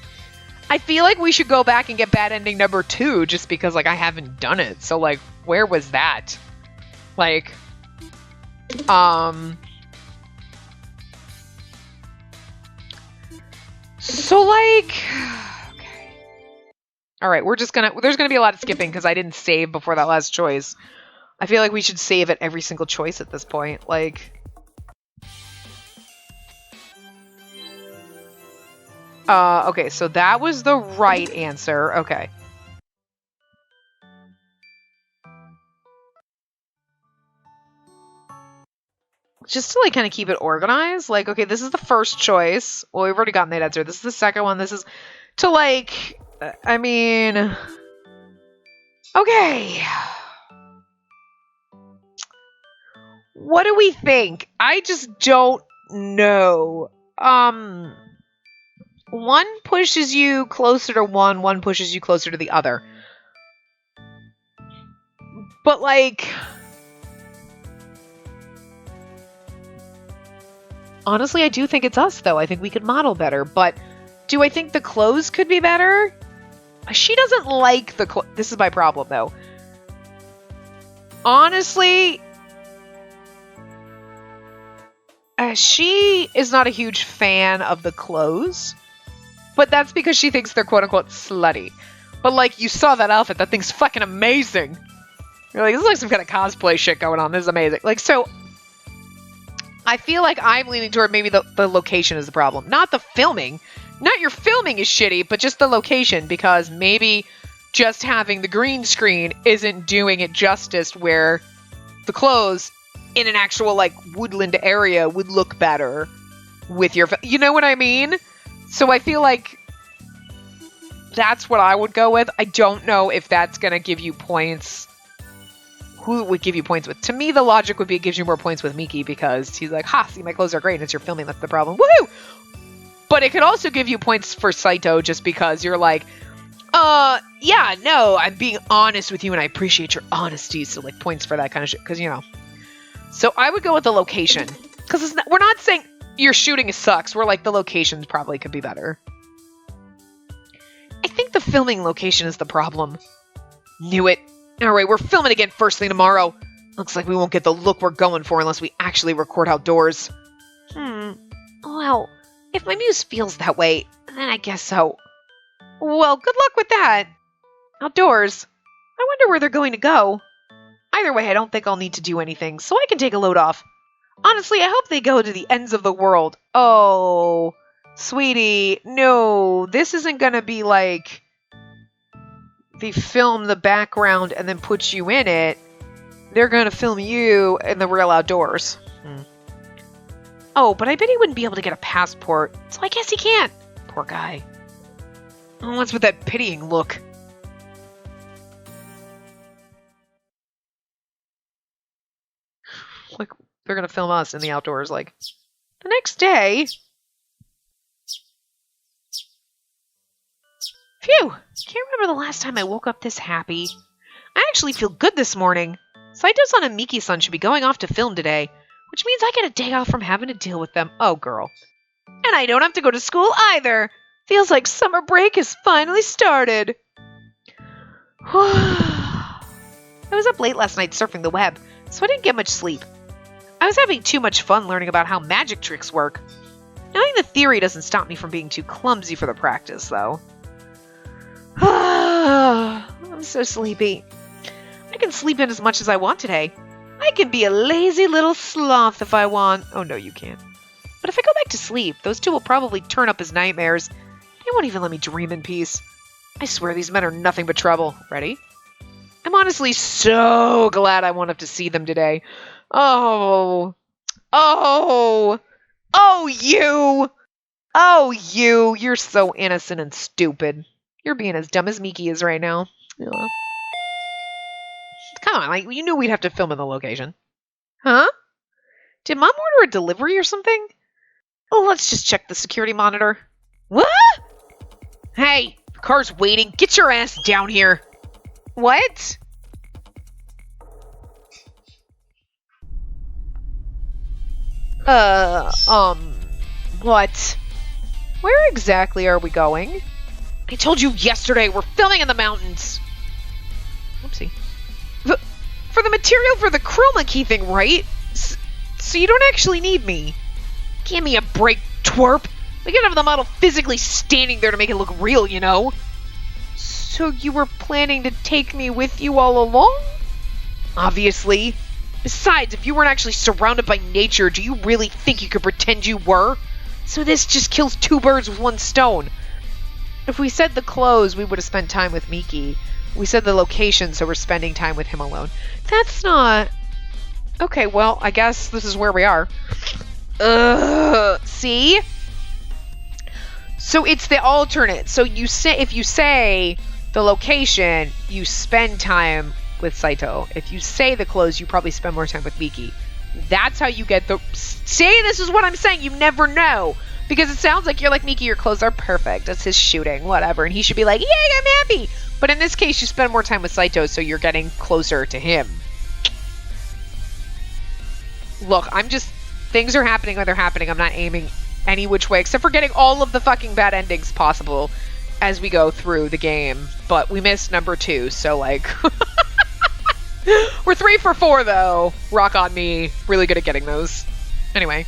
I feel like we should go back and get bad ending number 2 just because, like, I haven't done it. So, like, where was that? Like, so, like, okay. All right, there's gonna be a lot of skipping because I didn't save before that last choice. I feel like we should save at every single choice at this point. Like, okay, so that was the right answer. Okay. Just to, like, kind of keep it organized. Like, okay, this is the first choice. Well, we've already gotten that answer. This is the second one. This is to, like, I mean... Okay. What do we think? I just don't know. One pushes you closer to one pushes you closer to the other. But, like... Honestly, I do think it's us, though. I think we could model better, but do I think the clothes could be better? She doesn't like the clothes. This is my problem, though. Honestly, she is not a huge fan of the clothes, but that's because she thinks they're quote-unquote slutty. But, like, you saw that outfit. That thing's fucking amazing. You're like, this is like some kind of cosplay shit going on. This is amazing. Like, so... I feel like I'm leaning toward maybe the location is the problem. Not the filming. Not your filming is shitty, but just the location. Because maybe just having the green screen isn't doing it justice where the clothes in an actual, like, woodland area would look better with your... You know what I mean? So I feel like that's what I would go with. I don't know if that's going to give you points... Who would give you points with? To me, the logic would be it gives you more points with Miki because he's like, ha, see, my clothes are great and it's your filming that's the problem. Woohoo! But it could also give you points for Saito just because you're like, yeah, no, I'm being honest with you and I appreciate your honesty. So, like, points for that kind of shit. Because, you know. So I would go with the location. Because we're not saying your shooting sucks. We're like, the locations probably could be better. I think the filming location is the problem. Knew it. Alright, we're filming again first thing tomorrow. Looks like we won't get the look we're going for unless we actually record outdoors. Well, if my muse feels that way, then I guess so. Well, good luck with that. Outdoors. I wonder where they're going to go. Either way, I don't think I'll need to do anything, so I can take a load off. Honestly, I hope they go to the ends of the world. Oh, sweetie, no, this isn't gonna be like... They film the background and then put you in it. They're going to film you in the real outdoors. Oh, but I bet he wouldn't be able to get a passport, so I guess he can't. Poor guy. Oh, what's with that pitying look? Like, they're gonna film us in the outdoors, like, the next day. Phew! Can't remember the last time I woke up this happy. I actually feel good this morning. Saito-san and Miki-san should be going off to film today, which means I get a day off from having to deal with them. Oh, girl. And I don't have to go to school either. Feels like summer break has finally started. I was up late last night surfing the web, so I didn't get much sleep. I was having too much fun learning about how magic tricks work. Knowing the theory doesn't stop me from being too clumsy for the practice, though. I'm so sleepy. I can sleep in as much as I want today. I can be a lazy little sloth if I want. Oh, no, you can't. But if I go back to sleep, those two will probably turn up as nightmares. They won't even let me dream in peace. I swear these men are nothing but trouble. Ready? I'm honestly so glad I won't have to see them today. Oh, you. You're so innocent and stupid. You're being as dumb as Miki is right now. Yeah. Come on, like, you knew we'd have to film in the location. Huh? Did Mom order a delivery or something? Oh, let's just check the security monitor. What? Hey, the car's waiting. Get your ass down here. What? What? Where exactly are we going? I told you yesterday, we're filming in the mountains. Whoopsie. For the material for the chroma key thing, right? So you don't actually need me. Give me a break, twerp. We can have the model physically standing there to make it look real, you know? So you were planning to take me with you all along? Obviously. Besides, if you weren't actually surrounded by nature, do you really think you could pretend you were? So this just kills two birds with one stone. If we said the clothes, we would have spent time with Miki. We said the location, so we're spending time with him alone. That's not... Okay, well, I guess this is where we are. See? So it's the alternate. So you say, if you say the location, you spend time with Saito. If you say the clothes, you probably spend more time with Miki. That's how you get the... See, this is what I'm saying. You never know. Because it sounds like you're like, Miki, your clothes are perfect. That's his shooting, whatever. And he should be like, yay, I'm happy. But in this case, you spend more time with Saito, so you're getting closer to him. Look, I'm just... Things are happening when they're happening. I'm not aiming any which way, except for getting all of the fucking bad endings possible as we go through the game. But we missed number 2, so, like... We're 3 for 4, though. Rock on me. Really good at getting those. Anyway.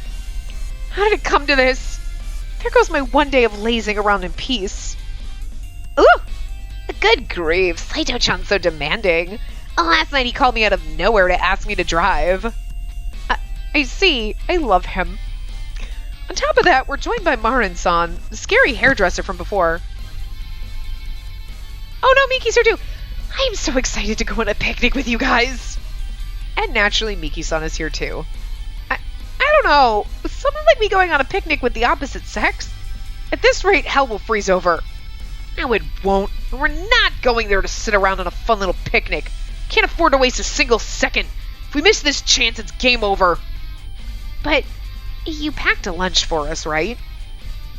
How did it come to this? There goes my one day of lazing around in peace. Ooh! Good grief. Saito-chan's so demanding. Last night he called me out of nowhere to ask me to drive. I see. I love him. On top of that, we're joined by Marin-san, the scary hairdresser from before. Oh no, Miki's here too! I am so excited to go on a picnic with you guys! And naturally, Miki-san is here too. I don't know, with someone like me going on a picnic with the opposite sex? At this rate, hell will freeze over. No, it won't. And we're not going there to sit around on a fun little picnic. Can't afford to waste a single second. If we miss this chance, it's game over. But you packed a lunch for us, right?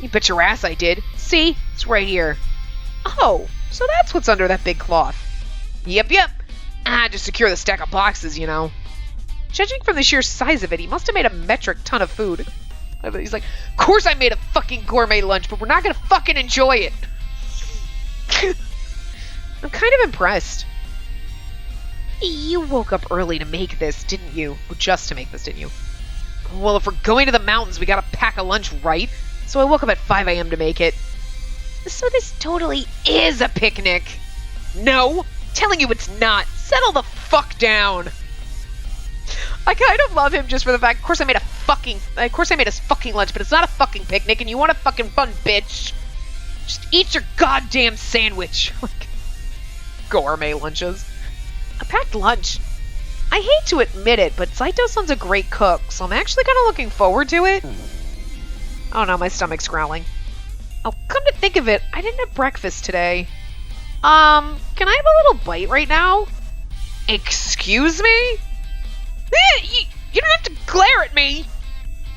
You bet your ass I did. See? It's right here. Oh, so that's what's under that big cloth. Yep. Just secure the stack of boxes, you know. Judging from the sheer size of it, he must have made a metric ton of food. He's like, of course I made a fucking gourmet lunch, but we're not gonna fucking enjoy it. I'm kind of impressed. You woke up early to make this, didn't you? Or just to make this, didn't you? Well, if we're going to the mountains, we gotta pack a lunch, right? So I woke up at 5 a.m. to make it. So this totally is a picnic. No, telling you it's not. Settle the fuck down. I kind of love him just for the fact, of course I made us fucking lunch, but it's not a fucking picnic, and you want a fucking fun, bitch. Just eat your goddamn sandwich. Like, gourmet lunches. A packed lunch. I hate to admit it, but Saito-san's a great cook, so I'm actually kind of looking forward to it. Oh no, my stomach's growling. Oh, come to think of it, I didn't have breakfast today. Can I have a little bite right now? Excuse me? You don't have to glare at me!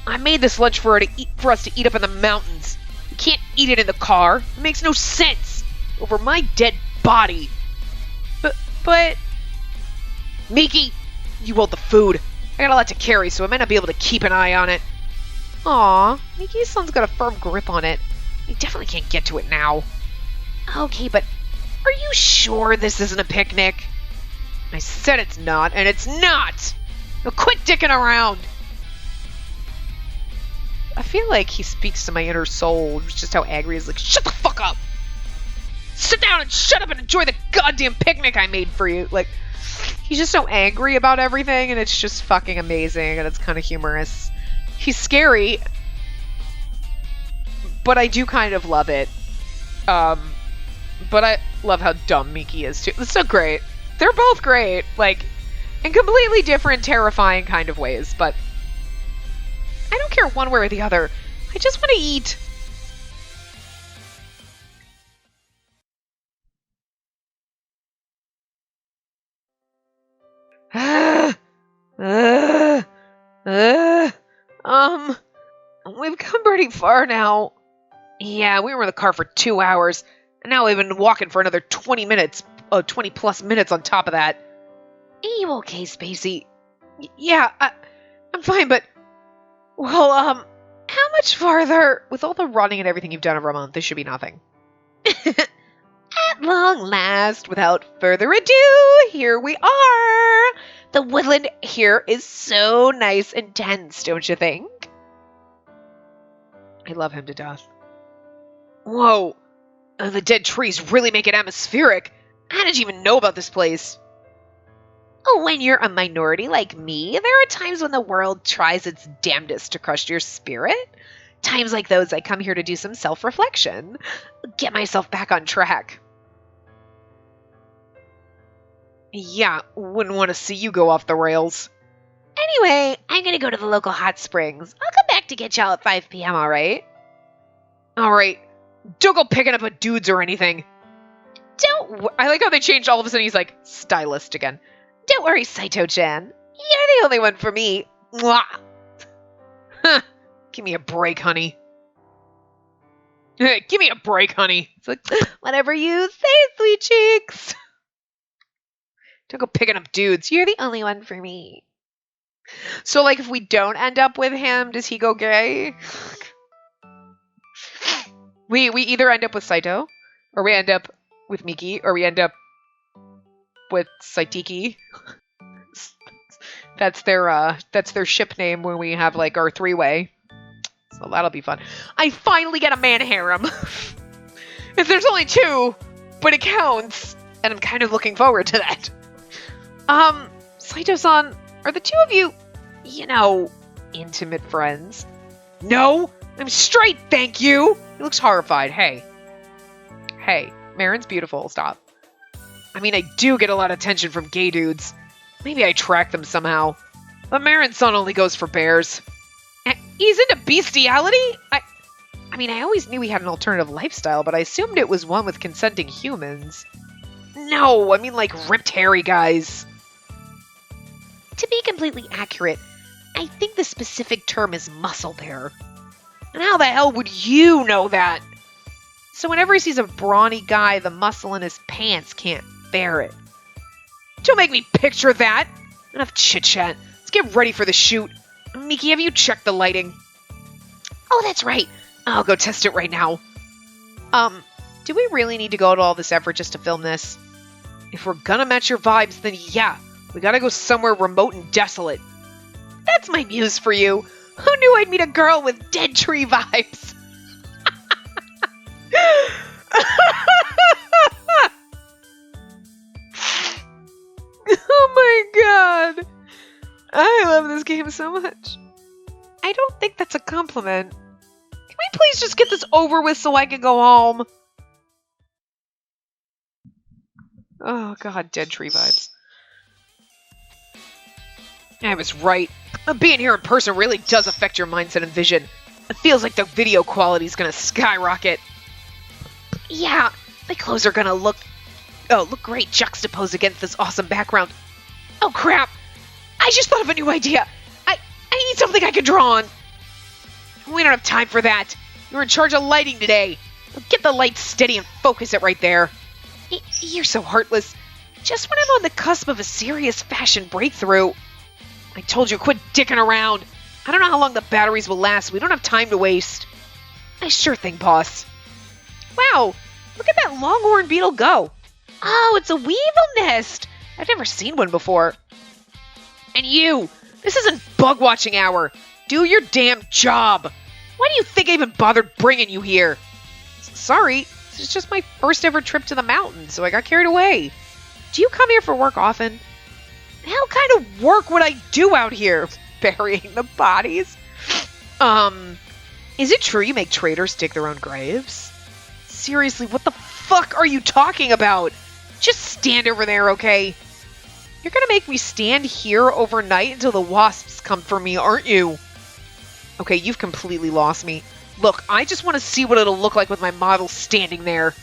I made this lunch for us to eat up in the mountains. You can't eat it in the car. It makes no sense. Over my dead body. But... Miki, you hold the food. I got a lot to carry, so I might not be able to keep an eye on it. Aw, Miki's son's got a firm grip on it. I definitely can't get to it now. Okay, but are you sure this isn't a picnic? I said it's not, and it's not! Now quit dicking around! I feel like he speaks to my inner soul, just how angry he is, like, shut the fuck up! Sit down and shut up and enjoy the goddamn picnic I made for you! Like, he's just so angry about everything, and it's just fucking amazing, and it's kind of humorous. He's scary, but I do kind of love it. But I love how dumb Miki is, too. It's so great. They're both great, like, in completely different, terrifying kind of ways, but I don't care one way or the other. I just want to eat. We've come pretty far now. Yeah, we were in the car for 2 hours, and now we've been walking for another 20 minutes, 20 plus minutes on top of that. Are you okay, Spacey? Yeah, I'm fine, but, well, how much farther? With all the running and everything you've done over a month, this should be nothing. At long last, without further ado, here we are. The woodland here is so nice and dense, don't you think? I love him to death. Whoa, the dead trees really make it atmospheric. How did you even know about this place? Oh, when you're a minority like me, there are times when the world tries its damnedest to crush your spirit. Times like those, I come here to do some self-reflection. Get myself back on track. Yeah, wouldn't want to see you go off the rails. Anyway, I'm gonna go to the local hot springs. I'll come back to get y'all at 5 p.m., alright? Alright. Don't go picking up with dudes or anything. I like how they changed all of a sudden. He's like, stylist again. Don't worry, Saito-chan. You're the only one for me. Mwah. Huh. Give me a break, honey. Give me a break, honey. It's like, whatever you say, sweet cheeks. Don't go picking up dudes. You're the only one for me. So, like, if we don't end up with him, does he go gay? We either end up with Saito, or we end up with Miki, or we end up with Saitiki. That's their ship name when we have, like, our three-way. So that'll be fun. I finally get a man harem. If there's only 2, but it counts, and I'm kind of looking forward to that. Saito-san, are the 2 of you, intimate friends? No, I'm straight, thank you. He looks horrified. Hey, Marin's beautiful. Stop. I mean, I do get a lot of attention from gay dudes. Maybe I attract them somehow. But Marin's son only goes for bears. He's into bestiality? I always knew he had an alternative lifestyle, but I assumed it was one with consenting humans. No, I mean like ripped hairy guys. To be completely accurate, I think the specific term is muscle bear. And how the hell would you know that? So whenever he sees a brawny guy, the muscle in his pants can't bear it. Don't make me picture that! Enough chit-chat. Let's get ready for the shoot. Miki, have you checked the lighting? Oh, that's right. I'll go test it right now. Do we really need to go to all this effort just to film this? If we're gonna match your vibes, then yeah, we gotta go somewhere remote and desolate. That's my muse for you. Who knew I'd meet a girl with dead tree vibes? Oh my god. I love this game so much. I don't think that's a compliment. Can we please just get this over with so I can go home? Oh god, dead tree vibes. I was right. Being here in person really does affect your mindset and vision. It feels like the video quality's gonna skyrocket. Yeah, my clothes are gonna look great juxtaposed against this awesome background. Oh crap! I just thought of a new idea. I need something I can draw on. We don't have time for that. You're in charge of lighting today. Get the light steady and focus it right there. You're so heartless. Just when I'm on the cusp of a serious fashion breakthrough. I told you, quit dicking around. I don't know how long the batteries will last. We don't have time to waste. Sure thing, boss. Wow, look at that longhorn beetle go. Oh, it's a weevil nest. I've never seen one before. And you, this isn't bug watching hour. Do your damn job. Why do you think I even bothered bringing you here? Sorry, this is just my first ever trip to the mountains, so I got carried away. Do you come here for work often? What kind of work would I do out here? Burying the bodies? Is it true you make traitors dig their own graves? Seriously, what the fuck are you talking about? Just stand over there, okay? You're gonna make me stand here overnight until the wasps come for me, aren't you? Okay, you've completely lost me. Look, I just want to see what it'll look like with my model standing there.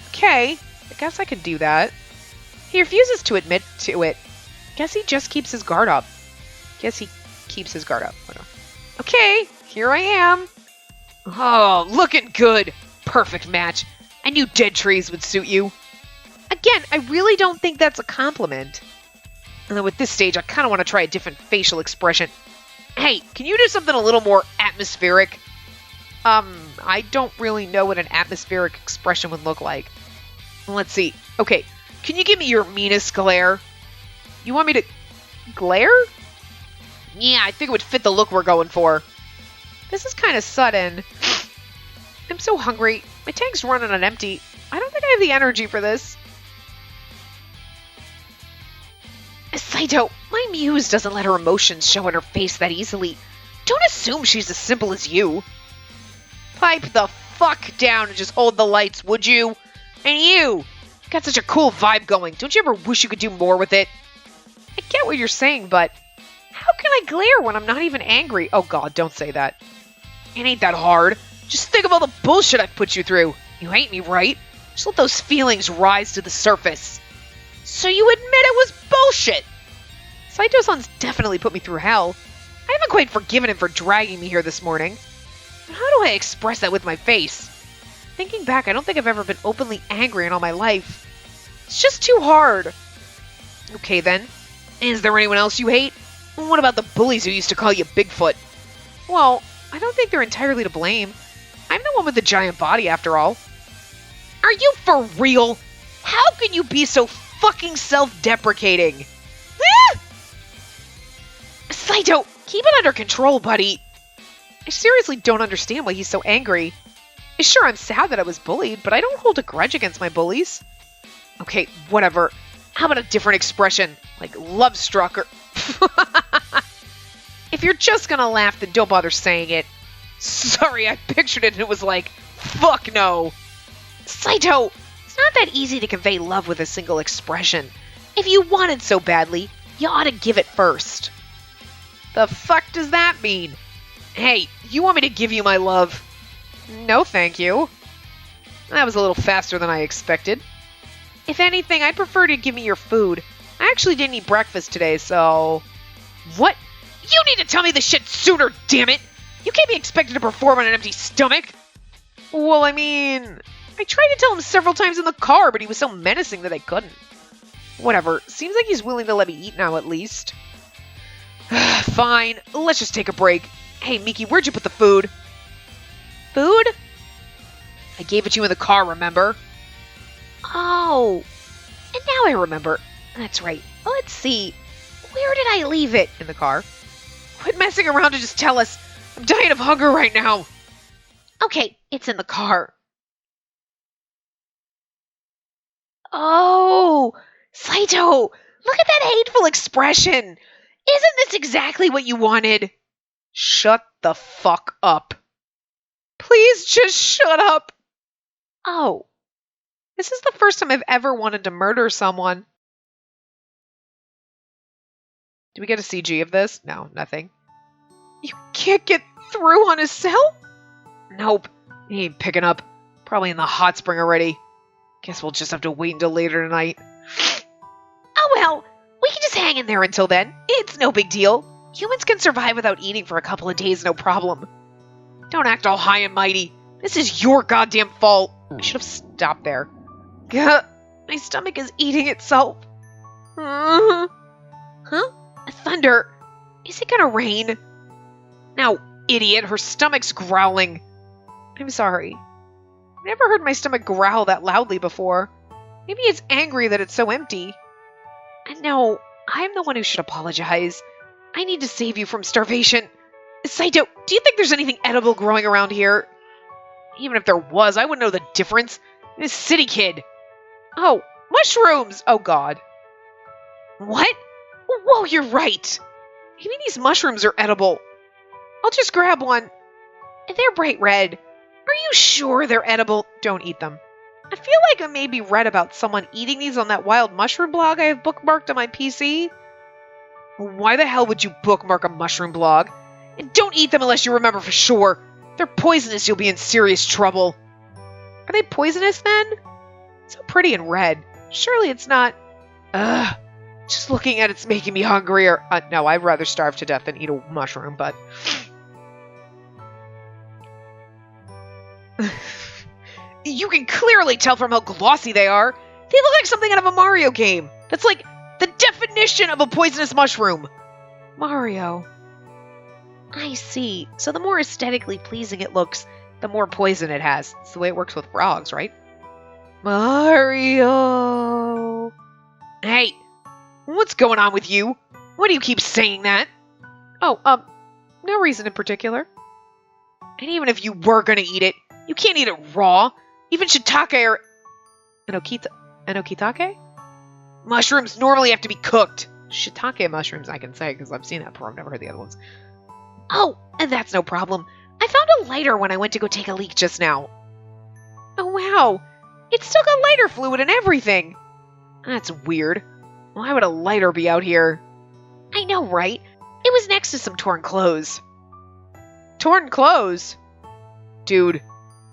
Okay, I guess I could do that. He refuses to admit to it. Guess he just keeps his guard up. Okay, here I am. Oh, looking good. Perfect match. I knew dead trees would suit you. Again, I really don't think that's a compliment. And then with this stage, I kind of want to try a different facial expression. Hey, can you do something a little more atmospheric? I don't really know what an atmospheric expression would look like. Let's see. Okay, can you give me your meanest glare? You want me to glare? Yeah, I think it would fit the look we're going for. This is kind of sudden. I'm so hungry. My tank's running on empty. I don't think I have the energy for this. Saito, my muse doesn't let her emotions show on her face that easily. Don't assume she's as simple as you. Pipe the fuck down and just hold the lights, would you? And you! Got such a cool vibe going. Don't you ever wish you could do more with it? I get what you're saying, but how can I glare when I'm not even angry? Oh god, don't say that. It ain't that hard. Just think of all the bullshit I've put you through. You hate me, right? Just let those feelings rise to the surface. So you admit it was bullshit! Saito-san's definitely put me through hell. I haven't quite forgiven him for dragging me here this morning. But how do I express that with my face? Thinking back, I don't think I've ever been openly angry in all my life. It's just too hard. Okay then. Is there anyone else you hate? What about the bullies who used to call you Bigfoot? Well, I don't think they're entirely to blame. I'm the one with the giant body, after all. Are you for real? How can you be so fucking self-deprecating? Ah! Saito, keep it under control, buddy. I seriously don't understand why he's so angry. Sure, I'm sad that I was bullied, but I don't hold a grudge against my bullies. Okay, whatever. How about a different expression? Like love struck or... If you're just gonna laugh, then don't bother saying it. Sorry, I pictured it and it was like, fuck no. Saito, it's not that easy to convey love with a single expression. If you want it so badly, you ought to give it first. The fuck does that mean? Hey, you want me to give you my love? No, thank you. That was a little faster than I expected. If anything, I'd prefer to give me your food. I actually didn't eat breakfast today, so... What? You need to tell me this shit sooner, damn it! You can't be expected to perform on an empty stomach! Well, I mean... I tried to tell him several times in the car, but he was so menacing that I couldn't. Whatever. Seems like he's willing to let me eat now, at least. Fine. Let's just take a break. Hey, Miki, where'd you put the food? Food? I gave it to you in the car, remember? Oh. And now I remember. That's right. Let's see. Where did I leave it? In the car. Quit messing around and just tell us. I'm dying of hunger right now. Okay, it's in the car. Oh, Saito, look at that hateful expression. Isn't this exactly what you wanted? Shut the fuck up. Please just shut up. Oh, this is the first time I've ever wanted to murder someone. Do we get a CG of this? No, nothing. You can't get through on his cell? Nope. He ain't picking up. Probably in the hot spring already. Guess we'll just have to wait until later tonight. Oh well, we can just hang in there until then. It's no big deal. Humans can survive without eating for a couple of days, no problem. Don't act all high and mighty. This is your goddamn fault. I should have stopped there. Gah, my stomach is eating itself. Huh? Thunder. Is it gonna rain? Now, idiot, her stomach's growling. I'm sorry. I've never heard my stomach growl that loudly before. Maybe it's angry that it's so empty. And no, I'm the one who should apologize. I need to save you from starvation. Saito, do you think there's anything edible growing around here? Even if there was, I wouldn't know the difference. I'm a city kid. Oh, mushrooms! Oh god. What? Whoa, you're right. Maybe these mushrooms are edible. I'll just grab one. They're bright red. Are you sure they're edible? Don't eat them. I feel like I maybe read about someone eating these on that wild mushroom blog I have bookmarked on my PC. Why the hell would you bookmark a mushroom blog? And don't eat them unless you remember for sure. If they're poisonous, you'll be in serious trouble. Are they poisonous then? So pretty and red. Surely it's not... Ugh. Just looking at it's making me hungrier. No, I'd rather starve to death than eat a mushroom, but... You can clearly tell from how glossy they are. They look like something out of a Mario game. That's like the definition of a poisonous mushroom. Mario. I see. So the more aesthetically pleasing it looks, the more poison it has. It's the way it works with frogs, right? Mario. Hey, what's going on with you? Why do you keep saying that? Oh, no reason in particular. And even if you were gonna eat it, you can't eat it raw. Even shiitake or... Enokitake? Mushrooms normally have to be cooked. Shiitake mushrooms I can say, because I've seen that before. I've never heard the other ones. Oh, and that's no problem. I found a lighter when I went to go take a leak just now. Oh, wow. It's still got lighter fluid and everything. That's weird. Why would a lighter be out here? I know, right? It was next to some torn clothes. Torn clothes? Dude,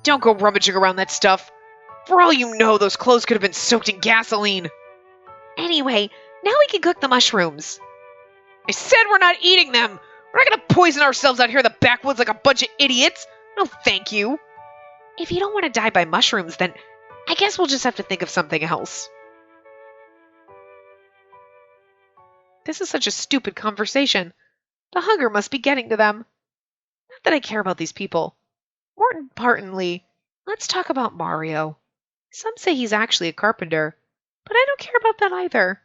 don't go rummaging around that stuff. For all you know, those clothes could have been soaked in gasoline. Anyway, now we can cook the mushrooms. I said we're not eating them. We're not going to poison ourselves out here in the backwoods like a bunch of idiots. No, thank you. If you don't want to die by mushrooms, then I guess we'll just have to think of something else. This is such a stupid conversation. The hunger must be getting to them. Not that I care about these people. More importantly, let's talk about Mario. Some say he's actually a carpenter, but I don't care about that either.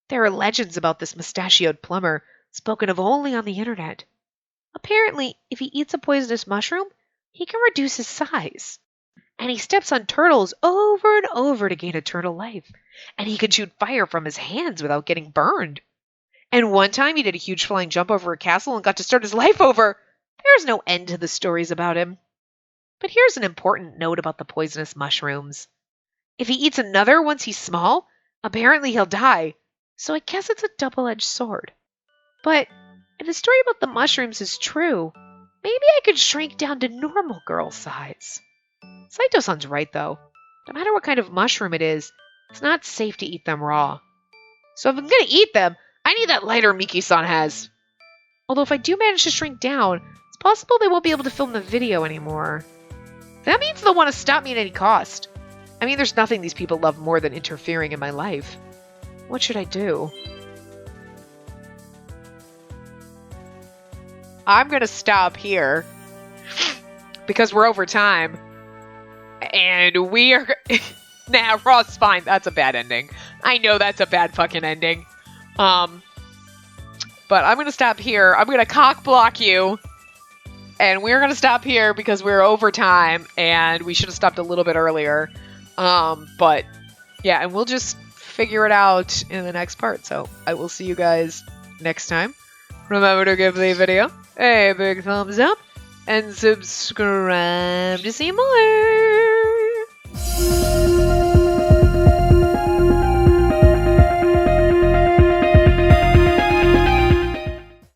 There are legends about this mustachioed plumber, spoken of only on the internet. Apparently, if he eats a poisonous mushroom, he can reduce his size. And he steps on turtles over and over to gain eternal life. And he can shoot fire from his hands without getting burned. And one time he did a huge flying jump over a castle and got to start his life over. There's no end to the stories about him. But here's an important note about the poisonous mushrooms. If he eats another once he's small, apparently he'll die. So I guess it's a double-edged sword. But if the story about the mushrooms is true, maybe I could shrink down to normal girl size. Saito-san's right, though. No matter what kind of mushroom it is, it's not safe to eat them raw. So if I'm gonna eat them, I need that lighter Miki-san has. Although if I do manage to shrink down, it's possible they won't be able to film the video anymore. That means they'll want to stop me at any cost. I mean, there's nothing these people love more than interfering in my life. What should I do? I'm gonna stop here because we're over time. And we are... Nah, Raw's fine. That's a bad ending. I know that's a bad fucking ending. But I'm going to stop here. I'm going to cock block you. And we're going to stop here because we're over time. And we should have stopped a little bit earlier. But yeah, and we'll just figure it out in the next part. So I will see you guys next time. Remember to give the video a big thumbs up. And subscribe to see more.